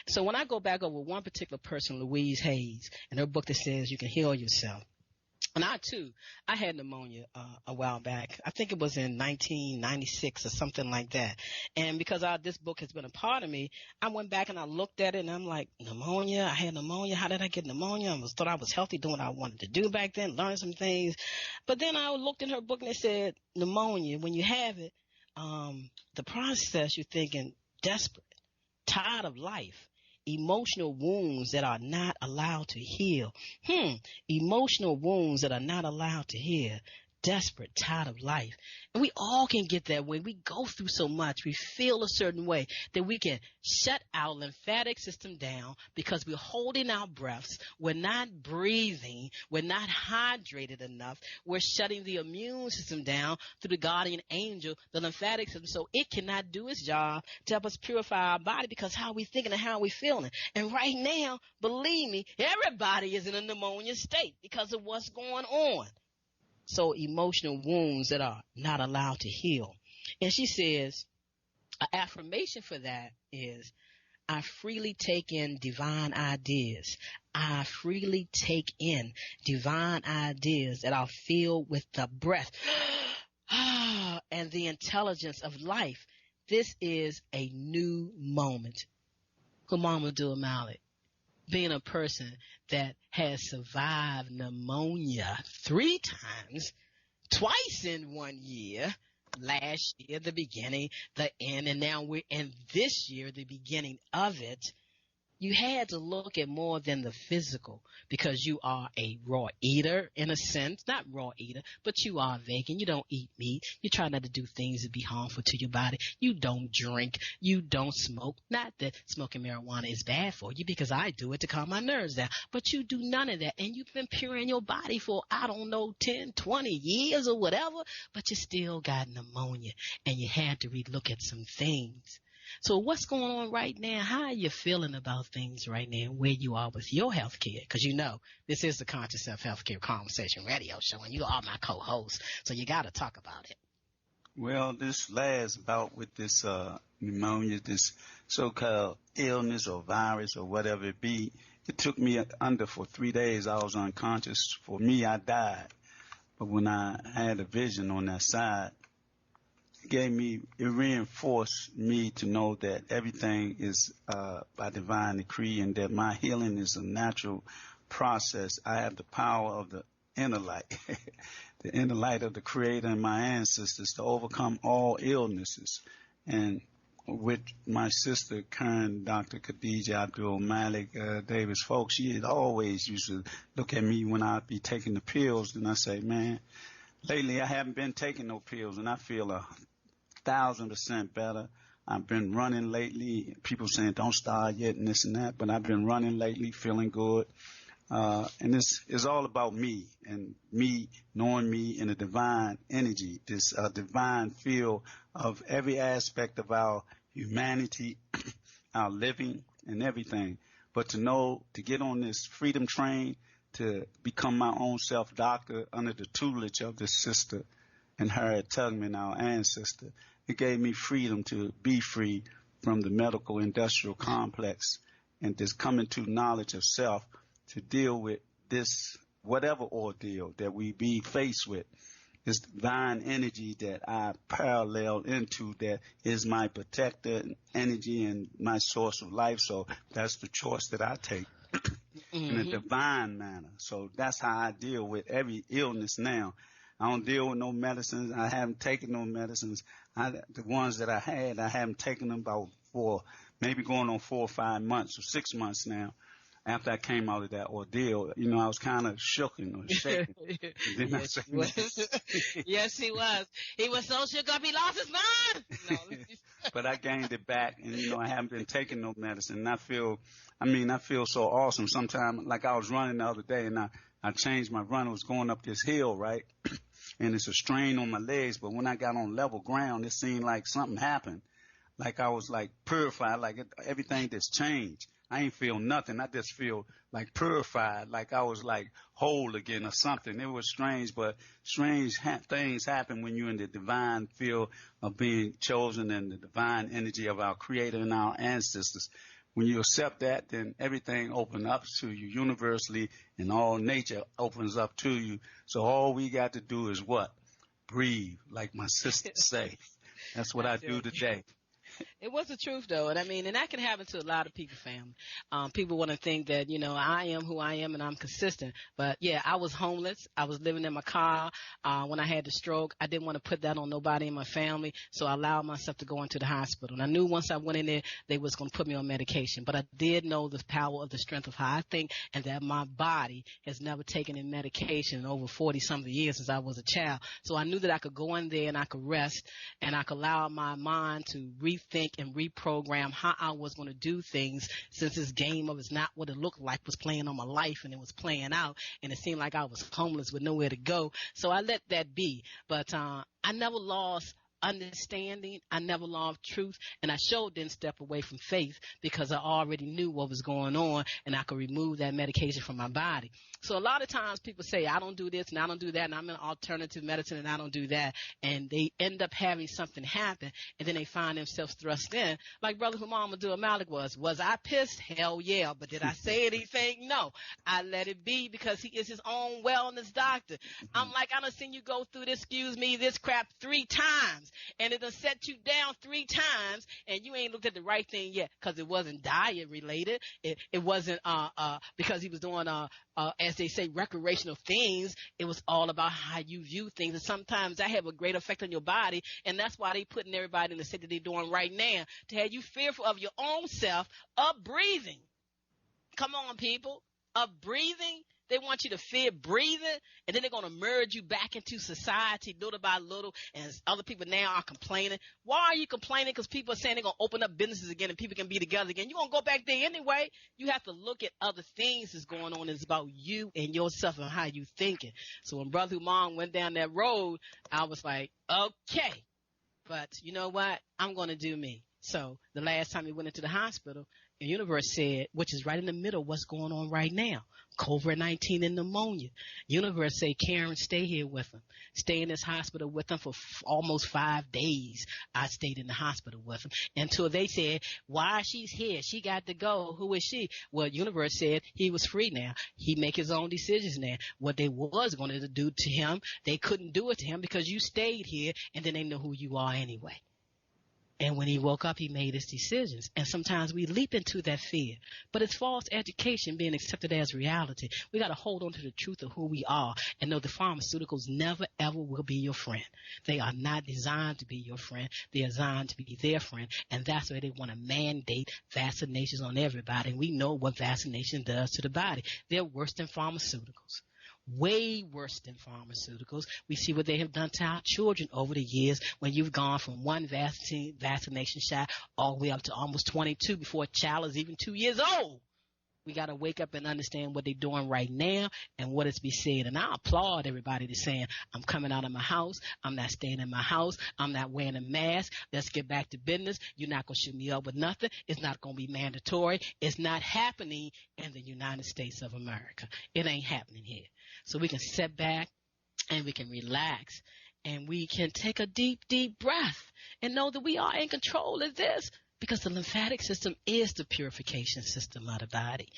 S3: So when I go back over one particular person, Louise Hayes, in her book that says You Can Heal Yourself,
S1: And I had pneumonia a while back. I think it was in 1996 or something like that. And because this book has been a part of me, I went back and I looked at it and I'm like, pneumonia? I had pneumonia. How did I get pneumonia? Thought I was healthy, doing what I wanted to do back then, learn some things. But then I looked in her book and it said pneumonia, when you have it, the process, you're thinking desperate, tired of life. Emotional wounds that are not allowed to heal. Emotional wounds that are not allowed to heal. Desperate, tired of life. And we all can get that way. We go through so much. We feel a certain way that we can shut our lymphatic system down because we're holding our breaths. We're not breathing. We're not hydrated enough. We're shutting the immune system down through the guardian angel, the lymphatic system, so it cannot do its job to help us purify our body because how we thinking and how we feeling. And right now, believe me, everybody is in a pneumonia state because of what's going on. So emotional wounds that are not allowed to heal. And she says, an affirmation for that is, I freely take in divine ideas. I freely take in divine ideas that are filled with the breath and the intelligence of life. This is a new moment. Humam Abdulmalik, being a person that has survived pneumonia 3 times, twice in 1 year, last year, the beginning, the end, and now we're in this year, the beginning of it. You had to look at more than the physical because you are a raw eater in a sense, not raw eater, but you are vegan. You don't eat meat. You try not to do things that be harmful to your body. You don't drink. You don't smoke. Not that smoking marijuana is bad for you because I do it to calm my nerves down, but you do none of that. And you've been pure in your body for, 10, 20 years or whatever, but you still got pneumonia and you had to relook at some things. So what's going on right now? How are you feeling about things right now and where you are with your health care? Because this is the Conscious Self Healthcare Conversation Radio Show, and you are my co-host, so you got to talk about it.
S2: Well, this last bout with this pneumonia, this so-called illness or virus or whatever it be, it took me under for 3 days. I was unconscious. For me, I died. But when I had a vision on that side, it reinforced me to know that everything is by divine decree and that my healing is a natural process. I have the power of the inner light, the inner light of the Creator and my ancestors to overcome all illnesses. And with my sister, Karen, Dr. Khadijah Abdulmalik, Davis-Foulks, she had always used to look at me when I'd be taking the pills, and I say, man, lately I haven't been taking no pills, and I feel 1,000% better. I've been running lately. People saying don't start yet and this and that, but I've been running lately, feeling good. And this is all about me and me knowing me in a divine energy, this divine feel of every aspect of our humanity, our living and everything. But to get on this freedom train, to become my own self-doctor under the tutelage of this sister and Harriet Tubman, our ancestor, it gave me freedom to be free from the medical industrial complex and just coming to knowledge of self to deal with this whatever ordeal that we be faced with. This divine energy that I parallel into that is my protector energy and my source of life. So that's the choice that I take in a divine manner. So that's how I deal with every illness now. I don't deal with no medicines. I haven't taken no medicines. The ones that I had, I haven't taken them about maybe going on 4 or 5 months or 6 months now. After I came out of that ordeal, I was kind of shooken or shaken.
S3: Yes, he was. Yes, he was. He was so shook up he lost his mind. No.
S2: But I gained it back, and I haven't been taking no medicine. And I feel so awesome. Sometimes, like I was running the other day, and I changed my run. I was going up this hill, right? And it's a strain on my legs. But when I got on level ground, it seemed like something happened. Like I was like purified, like everything just changed. I ain't feel nothing. I just feel like purified, like I was like whole again or something. It was strange, but strange things happen when you're in the divine field of being chosen and the divine energy of our Creator and our ancestors. When you accept that, then everything opens up to you universally, and all nature opens up to you. So all we got to do is what? Breathe, like my sister say. That's what I do today.
S3: It was the truth, though. And I mean, and that can happen to a lot of people, family. People want to think that, you know, I am who I am and I'm consistent. But yeah, I was homeless. I was living in my car. When I had the stroke, I didn't want to put that on nobody in my family. So I allowed myself to go into the hospital. And I knew once I went in there, they was going to put me on medication. But I did know the power of the strength of how I think, and that my body has never taken in medication in over 40-something years since I was a child. So I knew that I could go in there and I could rest and I could allow my mind to rethink and reprogram how I was going to do things, since this game of it's not what it looked like was playing on my life, and it was playing out, and it seemed like I was homeless with nowhere to go. So I let that be. But I never lost understanding. I never lost truth, and I sure didn't step away from faith, because I already knew what was going on and I could remove that medication from my body. So a lot of times people say, I don't do this and I don't do that, and I'm in alternative medicine and I don't do that, and they end up having something happen, and then they find themselves thrust in like Brother Humam Abdulmalik was. Was I pissed? Hell yeah. But did I say anything? No. I let it be, because he is his own wellness doctor. I'm like, I done seen you go through this, this crap 3 times. And it'll set you down 3 times, and you ain't looked at the right thing yet, because it wasn't diet related. It wasn't because he was doing as they say, recreational things. It was all about how you view things, and sometimes that have a great effect on your body, and that's why they putting everybody in the state that they're doing right now, to have you fearful of your own self, of breathing. Come on, people, of breathing. They want you to fear breathing, and then they're going to merge you back into society little by little, and other people now are complaining. Why are you complaining? Because people are saying they're going to open up businesses again and people can be together again. You're going to go back there anyway. You have to look at other things that's going on. It's about you and yourself and how you thinking. So when Brother Humam went down that road, I was like, okay, but you know what? I'm going to do me. So the last time he went into the hospital, the universe said, which is right in the middle of what's going on right now, COVID-19 and pneumonia. Universe said, Karen, stay here with him. Stay in this hospital with him for almost 5 days. I stayed in the hospital with him until they said, why she's here? She got to go. Who is she? Well, universe said he was free now. He make his own decisions now. What they was going to do to him, they couldn't do it to him because you stayed here, and then they know who you are anyway. And when he woke up, he made his decisions. And sometimes we leap into that fear. But it's false education being accepted as reality. We got to hold on to the truth of who we are and know the pharmaceuticals never, ever will be your friend. They are not designed to be your friend. They are designed to be their friend. And that's why they want to mandate vaccinations on everybody. And we know what vaccination does to the body. They're worse than pharmaceuticals. Way worse than pharmaceuticals. We see what they have done to our children over the years when you've gone from one vaccination shot all the way up to almost 22 before a child is even 2 years old. We got to wake up and understand what they're doing right now and what is being said. And I applaud everybody that's saying, I'm coming out of my house. I'm not staying in my house. I'm not wearing a mask. Let's get back to business. You're not going to shoot me up with nothing. It's not going to be mandatory. It's not happening in the United States of America. It ain't happening here. So we can sit back and we can relax and we can take a deep, deep breath and know that we are in control of this. Because the lymphatic system is the purification system of the body.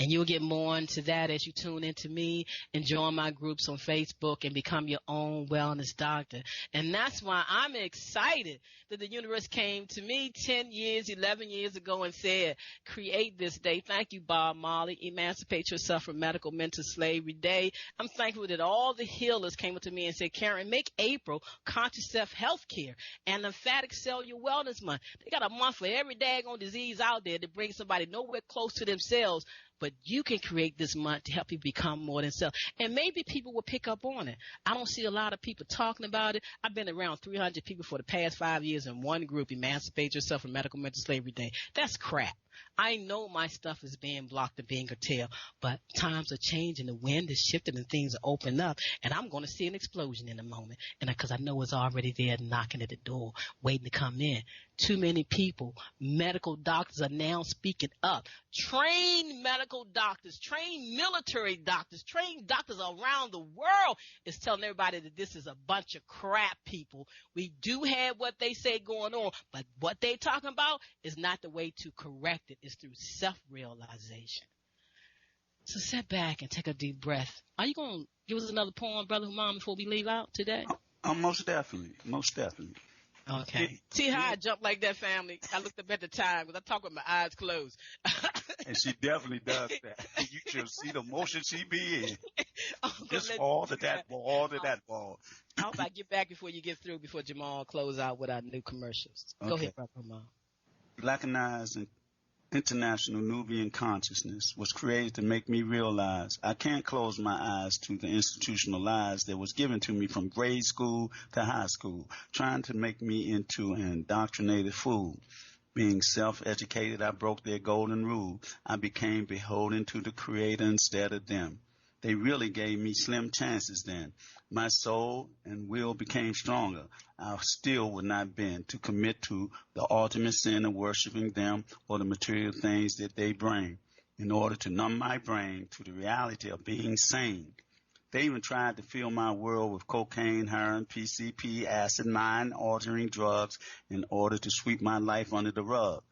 S3: And you'll get more into that as you tune into me and join my groups on Facebook and become your own wellness doctor. And that's why I'm excited that the universe came to me 10 years, 11 years ago and said, create this day. Thank you, Bob Marley. Emancipate yourself from medical mental slavery day. I'm thankful that all the healers came up to me and said, Karen, make April conscious self-healthcare and lymphatic cellular wellness month. They got a month for every daggone disease out there to bring somebody nowhere close to themselves, but you can create this month to help you become more than self. And maybe people will pick up on it. I don't see a lot of people talking about it. I've been around 300 people for the past 5 years in one group, Emancipate Yourself from Medical Mental Slavery Day. That's crap. I know my stuff is being blocked and being curtailed, but times are changing, the wind is shifting and things are opening up, and I'm going to see an explosion in a moment, and because I know it's already there knocking at the door, waiting to come in. Too many people, medical doctors are now speaking up. Trained medical medical doctors, trained military doctors, trained doctors around the world is telling everybody that this is a bunch of crap, people. We do have what they say going on, but what they talking about is not the way to correct it. It's through self-realization. So sit back and take a deep breath. Are you going to give us another poem, Brother Humam, before we leave out today?
S2: Most definitely. Most definitely.
S3: Okay. See how I jumped like that, family? I looked up at the time because I talk with my eyes closed.
S2: And she definitely does that. You should see the motion she be in. This ball to that ball to that ball.
S3: I hope I get back before you get through, before Jamal close out with our new commercials. Okay. Go ahead, Brother Humam.
S2: Blackanized and International Nubian Consciousness was created to make me realize I can't close my eyes to the institutional lies that was given to me from grade school to high school, trying to make me into an indoctrinated fool. Being self-educated, I broke their golden rule. I became beholden to the Creator instead of them. They really gave me slim chances then. My soul and will became stronger. I still would not bend to commit to the ultimate sin of worshiping them or the material things that they bring in order to numb my brain to the reality of being sane. They even tried to fill my world with cocaine, heroin, PCP, acid, mind-altering drugs in order to sweep my life under the rug.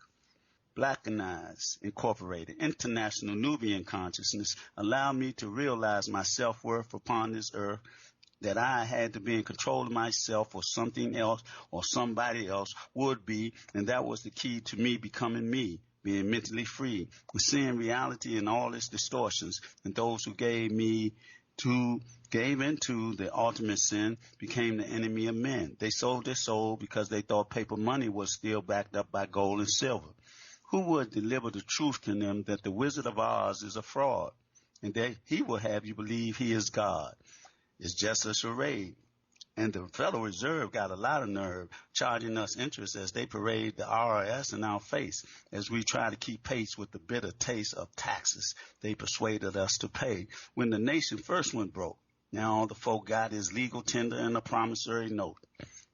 S2: Blackanized, Incorporated, International Nubian Consciousness allowed me to realize my self-worth upon this earth, that I had to be in control of myself or something else or somebody else would be, and that was the key to me becoming me, being mentally free, seeing reality in all its distortions, and those who gave into the ultimate sin became the enemy of men. They sold their soul because they thought paper money was still backed up by gold and silver. Who would deliver the truth to them that the Wizard of Oz is a fraud and that he will have you believe he is God? It's just a charade. And the Federal Reserve got a lot of nerve charging us interest as they parade the IRS in our face as we try to keep pace with the bitter taste of taxes they persuaded us to pay when the nation first went broke. Now all the folk got is legal tender and a promissory note.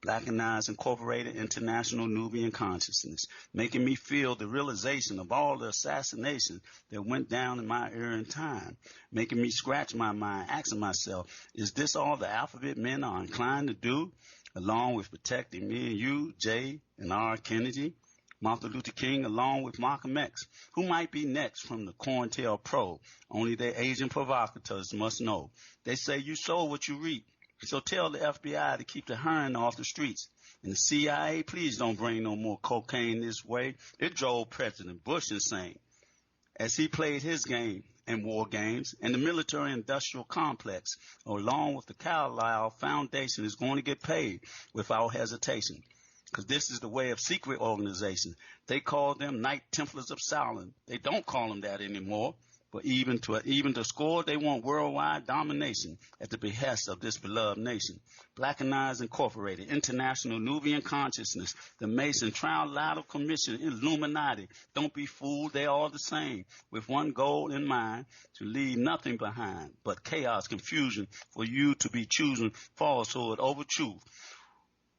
S2: Blackanized, Incorporated, International Nubian Consciousness, making me feel the realization of all the assassination that went down in my era and time, making me scratch my mind, asking myself, is this all the alphabet men are inclined to do, along with protecting me and you, J. and R. Kennedy, Martin Luther King, along with Malcolm X? Who might be next from the COINTELPRO? Only their agent provocateurs must know. They say you sow what you reap. So tell the FBI to keep the heroin off the streets. And the CIA, please don't bring no more cocaine this way. It drove President Bush insane as he played his game and war games. And the military-industrial complex, along with the Carlyle Foundation, is going to get paid without hesitation. Because this is the way of secret organization. They call them Knight Templars of Solomon. They don't call them that anymore. But even to score, they want worldwide domination at the behest of this beloved nation. Blackanized, Incorporated, International Nubian Consciousness, the Mason Trial Ladder Commission, Illuminati. Don't be fooled, they're all the same, with one goal in mind, to leave nothing behind but chaos, confusion, for you to be choosing falsehood over truth.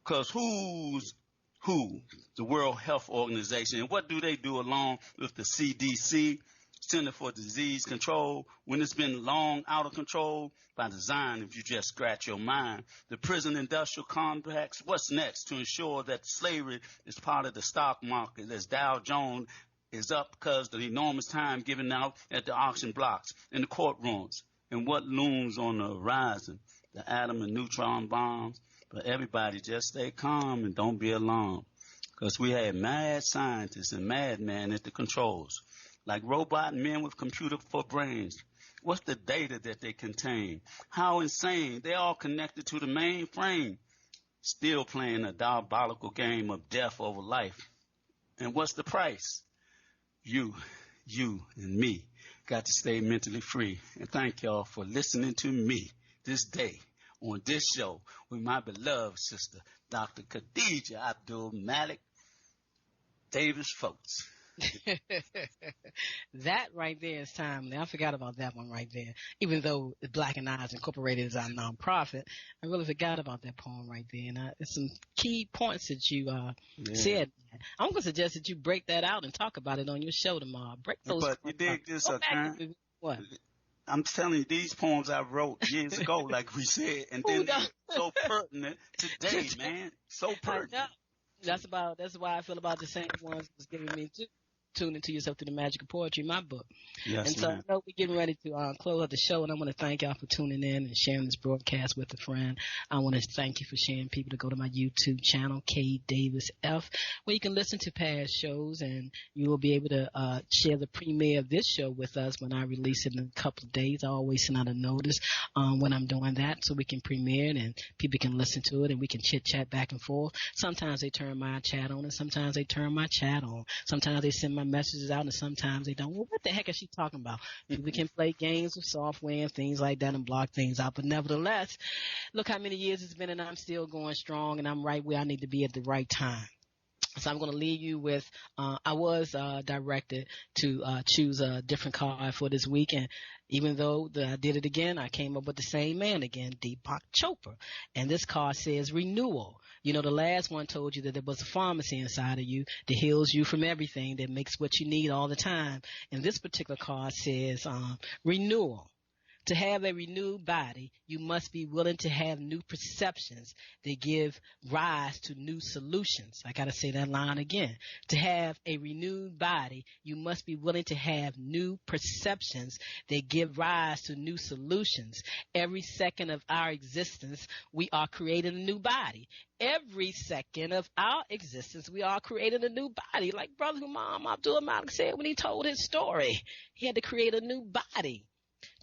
S2: Because who's who? The World Health Organization. And what do they do along with the CDC? Center for Disease Control, when it's been long out of control by design, if you just scratch your mind. The prison industrial complex, what's next to ensure that slavery is part of the stock market as Dow Jones is up because of the enormous time given out at the auction blocks, in the courtrooms, and what looms on the horizon, the atom and neutron bombs. But everybody just stay calm and don't be alarmed, because we had mad scientists and madmen at the controls, like robot men with computer for brains. What's the data that they contain? How insane. They're all connected to the mainframe, still playing a diabolical game of death over life. And what's the price? You and me got to stay mentally free. And thank y'all for listening to me this day on this show with my beloved sister, Dr. Khadijah Abdulmalik, Davis-Foulks.
S1: That right there is timely. I forgot about that one right there. Even though Blackanized Incorporated is our nonprofit, I really forgot about that poem right there. And there's some key points that you said. I'm going to suggest that you break that out and talk about it on your show tomorrow. Break those.
S2: But you dig this,
S1: what?
S2: I'm telling you, these poems I wrote years ago, like we said, and then they're so pertinent today, man. So pertinent.
S1: That's why I feel about the same ones was giving me too. Tune into yourself through the magic of poetry, my book.
S2: Yes,
S1: and so
S2: man.
S1: I know we're getting ready to close out the show, and I want to thank y'all for tuning in and sharing this broadcast with a friend. I want to thank you for sharing people to go to my YouTube channel, K Davis F, where you can listen to past shows, and you will be able to share the premiere of this show with us when I release it in a couple of days. I always send out a notice when I'm doing that so we can premiere it and people can listen to it and we can chit-chat back and forth. Sometimes they turn my chat on and sometimes they turn my chat on. Sometimes they send my messages out and sometimes they don't. Well, what the heck is she talking about? People can play games with software and things like that and block things out. But nevertheless, look how many years it's been and I'm still going strong and I'm right where I need to be at the right time. So I'm going to leave you with, I was directed to choose a different card for this week. And even though I did it again, I came up with the same man again, Deepak Chopra. And this card says renewal. You know, the last one told you that there was a pharmacy inside of you that heals you from everything, that makes what you need all the time. And this particular card says renewal. To have a renewed body, you must be willing to have new perceptions that give rise to new solutions. I got to say that line again. To have a renewed body, you must be willing to have new perceptions that give rise to new solutions. Every second of our existence, we are creating a new body. Every second of our existence, we are creating a new body. Like Brother Humam Abdulmalik said when he told his story, he had to create a new body.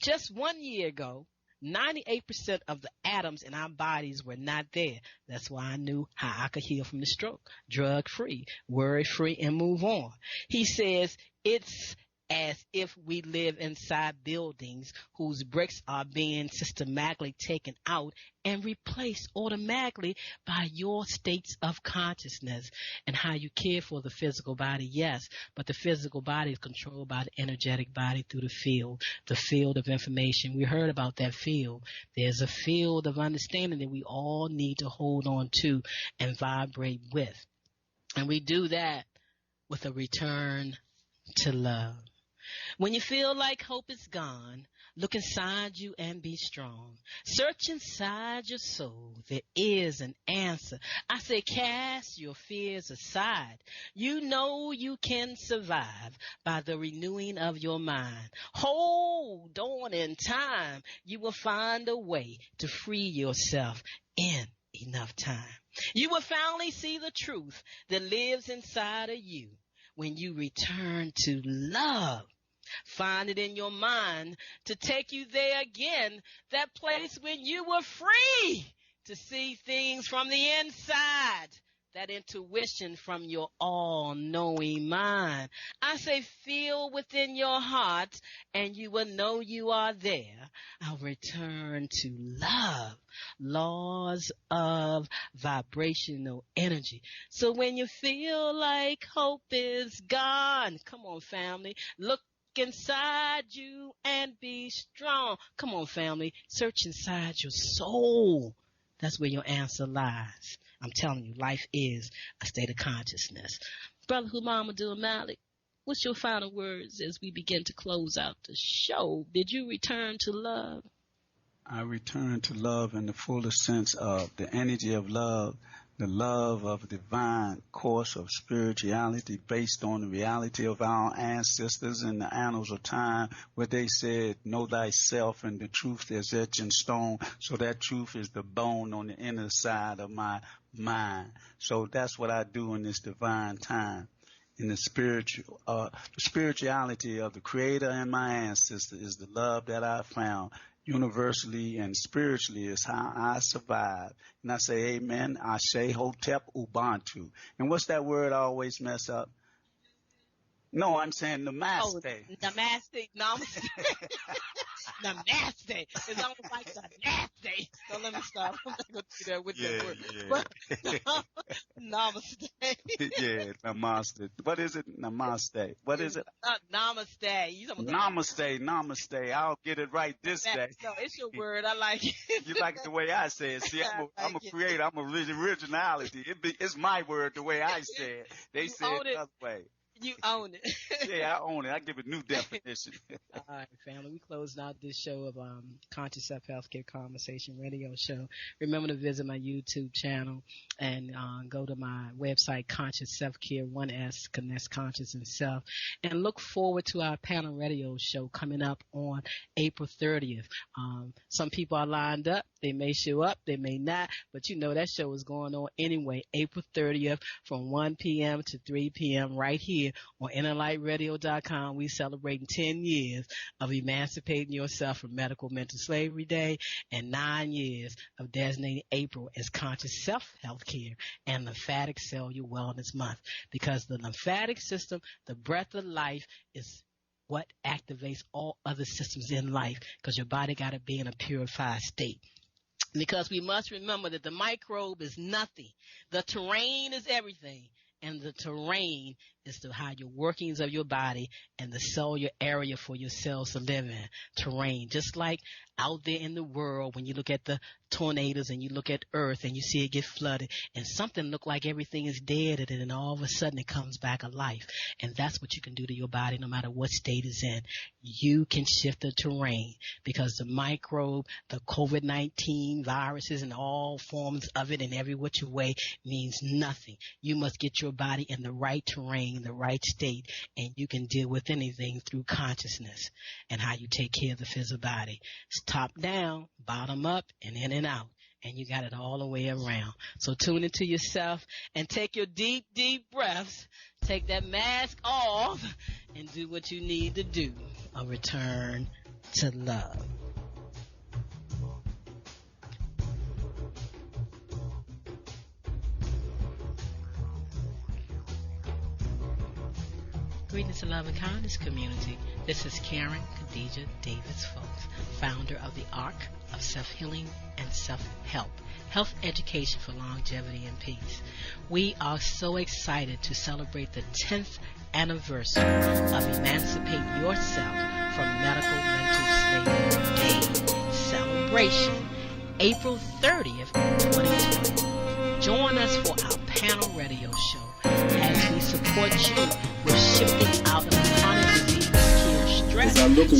S1: Just 1 year ago, 98% of the atoms in our bodies were not there. That's why I knew how I could heal from the stroke. Drug-free, worry-free, and move on. He says it's as if we live inside buildings whose bricks are being systematically taken out and replaced automatically by your states of consciousness and how you care for the physical body. Yes, but the physical body is controlled by the energetic body through the field of information. We heard about that field. There's a field of understanding that we all need to hold on to and vibrate with. And we do that with a return to love. When you feel like hope is gone, look inside you and be strong. Search inside your soul. There is an answer. I say cast your fears aside. You know you can survive by the renewing of your mind. Hold on in time. You will find a way to free yourself in enough time. You will finally see the truth that lives inside of you when you return to love. Find it in your mind to take you there again, that place when you were free to see things from the inside, that intuition from your all-knowing mind. I say feel within your heart and you will know you are there. I'll return to love, laws of vibrational energy. So when you feel like hope is gone, come on family, look inside you and be strong. Come on, family. Search inside your soul. That's where your answer lies. I'm telling you, life is a state of consciousness. Brother Humam Abdulmalik, what's your final words as we begin to close out the show? Did you return to love?
S2: I return to love in the fullest sense of the energy of love, the love of a divine course of spirituality based on the reality of our ancestors in the annals of time where they said, know thyself and the truth is etched in stone. So that truth is the bone on the inner side of my mind. So that's what I do in this divine time. In the spirituality of the Creator and my ancestor is the love that I found. Universally and spiritually is how I survive. And I say amen, Ashe, Hotep, Ubuntu. And what's that word I always mess up? No, I'm saying namaste.
S1: Oh, namaste, namaste.
S3: Namaste. It's almost like the nasty. So let me stop. I'm not going to do that with that word. But, namaste.
S2: Yeah, namaste. What is it? Namaste. What is it?
S3: Namaste.
S2: Namaste. I'll get it right this day.
S3: No, it's your word. I like it.
S2: You like it the way I say it. See, I'm a creator. I'm originality. It's my word the way I say it. They say it the other way.
S3: You own it.
S2: Yeah, I own it. I give it new definition.
S3: All right, family. We closed out this show of Conscious Self-Healthcare Conversation Radio Show. Remember to visit my YouTube channel and go to my website, Conscious Self-Care, 1S, Connects Conscious and Self. And look forward to our panel radio show coming up on April 30th. Some people are lined up. They may show up. They may not. But you know that show is going on anyway. April 30th from 1 p.m. to 3 p.m. right here on InnerLightRadio.com. We celebrating 10 years of emancipating yourself from medical mental slavery day and 9 years of designating April as Conscious Self-Health Care and Lymphatic Cellular Wellness Month, because the lymphatic system, the breath of life, is what activates all other systems in life, because your body got to be in a purified state. Because we must remember that the microbe is nothing. The terrain is everything. And the terrain is the higher workings of your body and the cellular area for your cells to live in. Terrain. Just like out there in the world, when you look at the tornadoes and you look at Earth and you see it get flooded and something look like everything is dead, and then all of a sudden it comes back alive. And that's what you can do to your body no matter what state it's in. You can shift the terrain, because the microbe, the COVID-19 viruses and all forms of it in every which way means nothing. You must get your body in the right terrain, the right state, and you can deal with anything through consciousness and how you take care of the physical body. It's top down, bottom up, and in and out. And you got it all the way around. So tune into yourself and take your deep, deep breaths. Take that mask off and do what you need to do. A return to love. Greetings to Love and Kindness community. This is Karen Khadijah Davis-Foulks, founder of the Arc of Self-Healing and Self-Help, health education for longevity and peace. We are so excited to celebrate the 10th anniversary of Emancipate Yourself from Medical Mental Slavery Day celebration, April 30th, 2020. Join us for our panel radio show as we support you with shifting out of chronic disease care stress,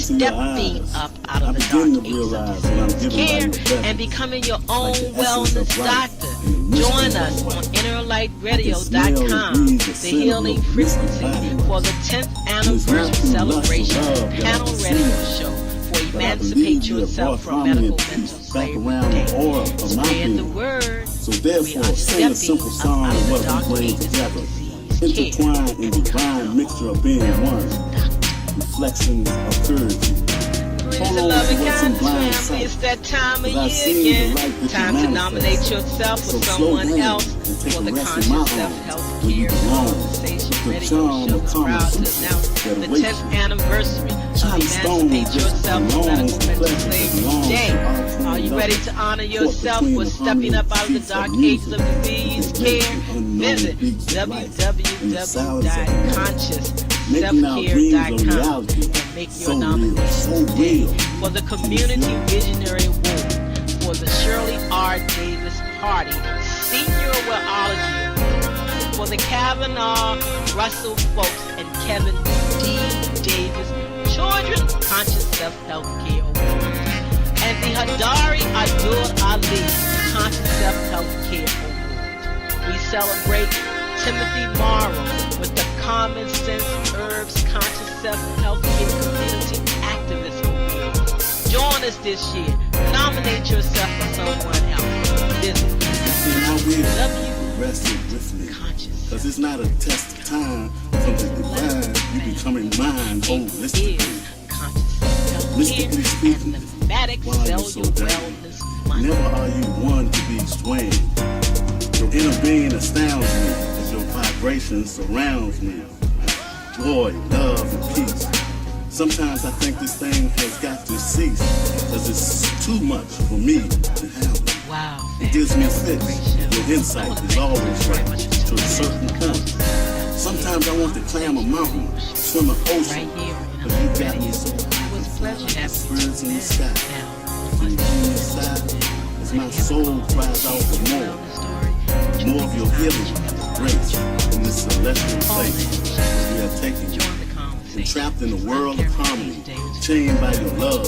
S3: stepping up out of the dark ages of disease care, and becoming your own wellness doctor. Join us on InnerLightRadio.com, the healing frequency, for the 10th anniversary celebration panel radio show for Emancipate Yourself from Medical Mental Slavery Day. Spread the word.
S4: So therefore, sing a simple song of what we bring together, intertwined in divine mixture of being one, reflections of purity.
S3: Hold on to what's in blind sight. It's that time of year again. Time to nominate yourself or someone else for the Conscious Self-Help Care Conversation Radio Show. Proud to announce the 10th anniversary of Emancipate Yourself from Medical Mental Slavery Day. Are you ready to honor yourself for stepping up out of the dark ages of disease care? Visit www.consciousselfcare.com and make your nomination today for the Community Visionary Award, for the Shirley R. Davis Party Senior Wellology Award, for the Kavanaugh Russell Folks and Kevin D. Davis Children's Conscious Self-Help Care Award, and the Hadari Abdul Ali Conscious Self-Help Care Award. We celebrate Timothy Morrow with the Common Sense Herbs Conscious Self-Help Care Community Activist Award. Join us this year. Nominate yourself for someone else. Visit www.conscious.
S4: Because it's not a test of time, something divine. You becoming mine holistically. Mystically speaking,
S3: lymphatic cellular wellness month.
S4: Never are you one to be swayed. Your inner being astounds me as your vibration surrounds me. Joy, love, and peace Sometimes I think this thing has got to cease because it's too much for me to handle.
S1: Wow.
S4: It gives me fits. Your insight is always right to a certain point. Sometimes I want to climb a mountain, swim an ocean, but you got me so high. Birds in the sky. And you inside, as my soul cries out for more. More of your healing, grace, in this celestial place where we are taking you. Entrapped in a world of harmony, chained by your love,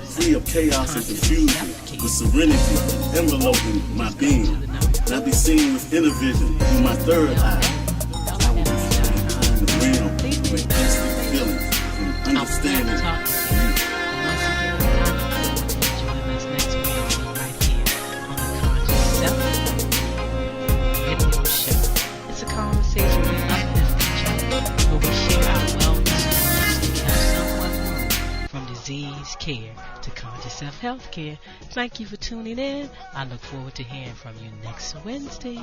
S4: free of chaos and confusion, with serenity enveloping my being. And I be seen with inner vision through my third eye. I will be in the realm with instant feelings and understanding of you.
S1: It's a conversation with uplift each other, where we share our wellness stories and help someone move from disease care to conscious self-health care. Thank you for tuning in. I look forward to hearing from you next Wednesday.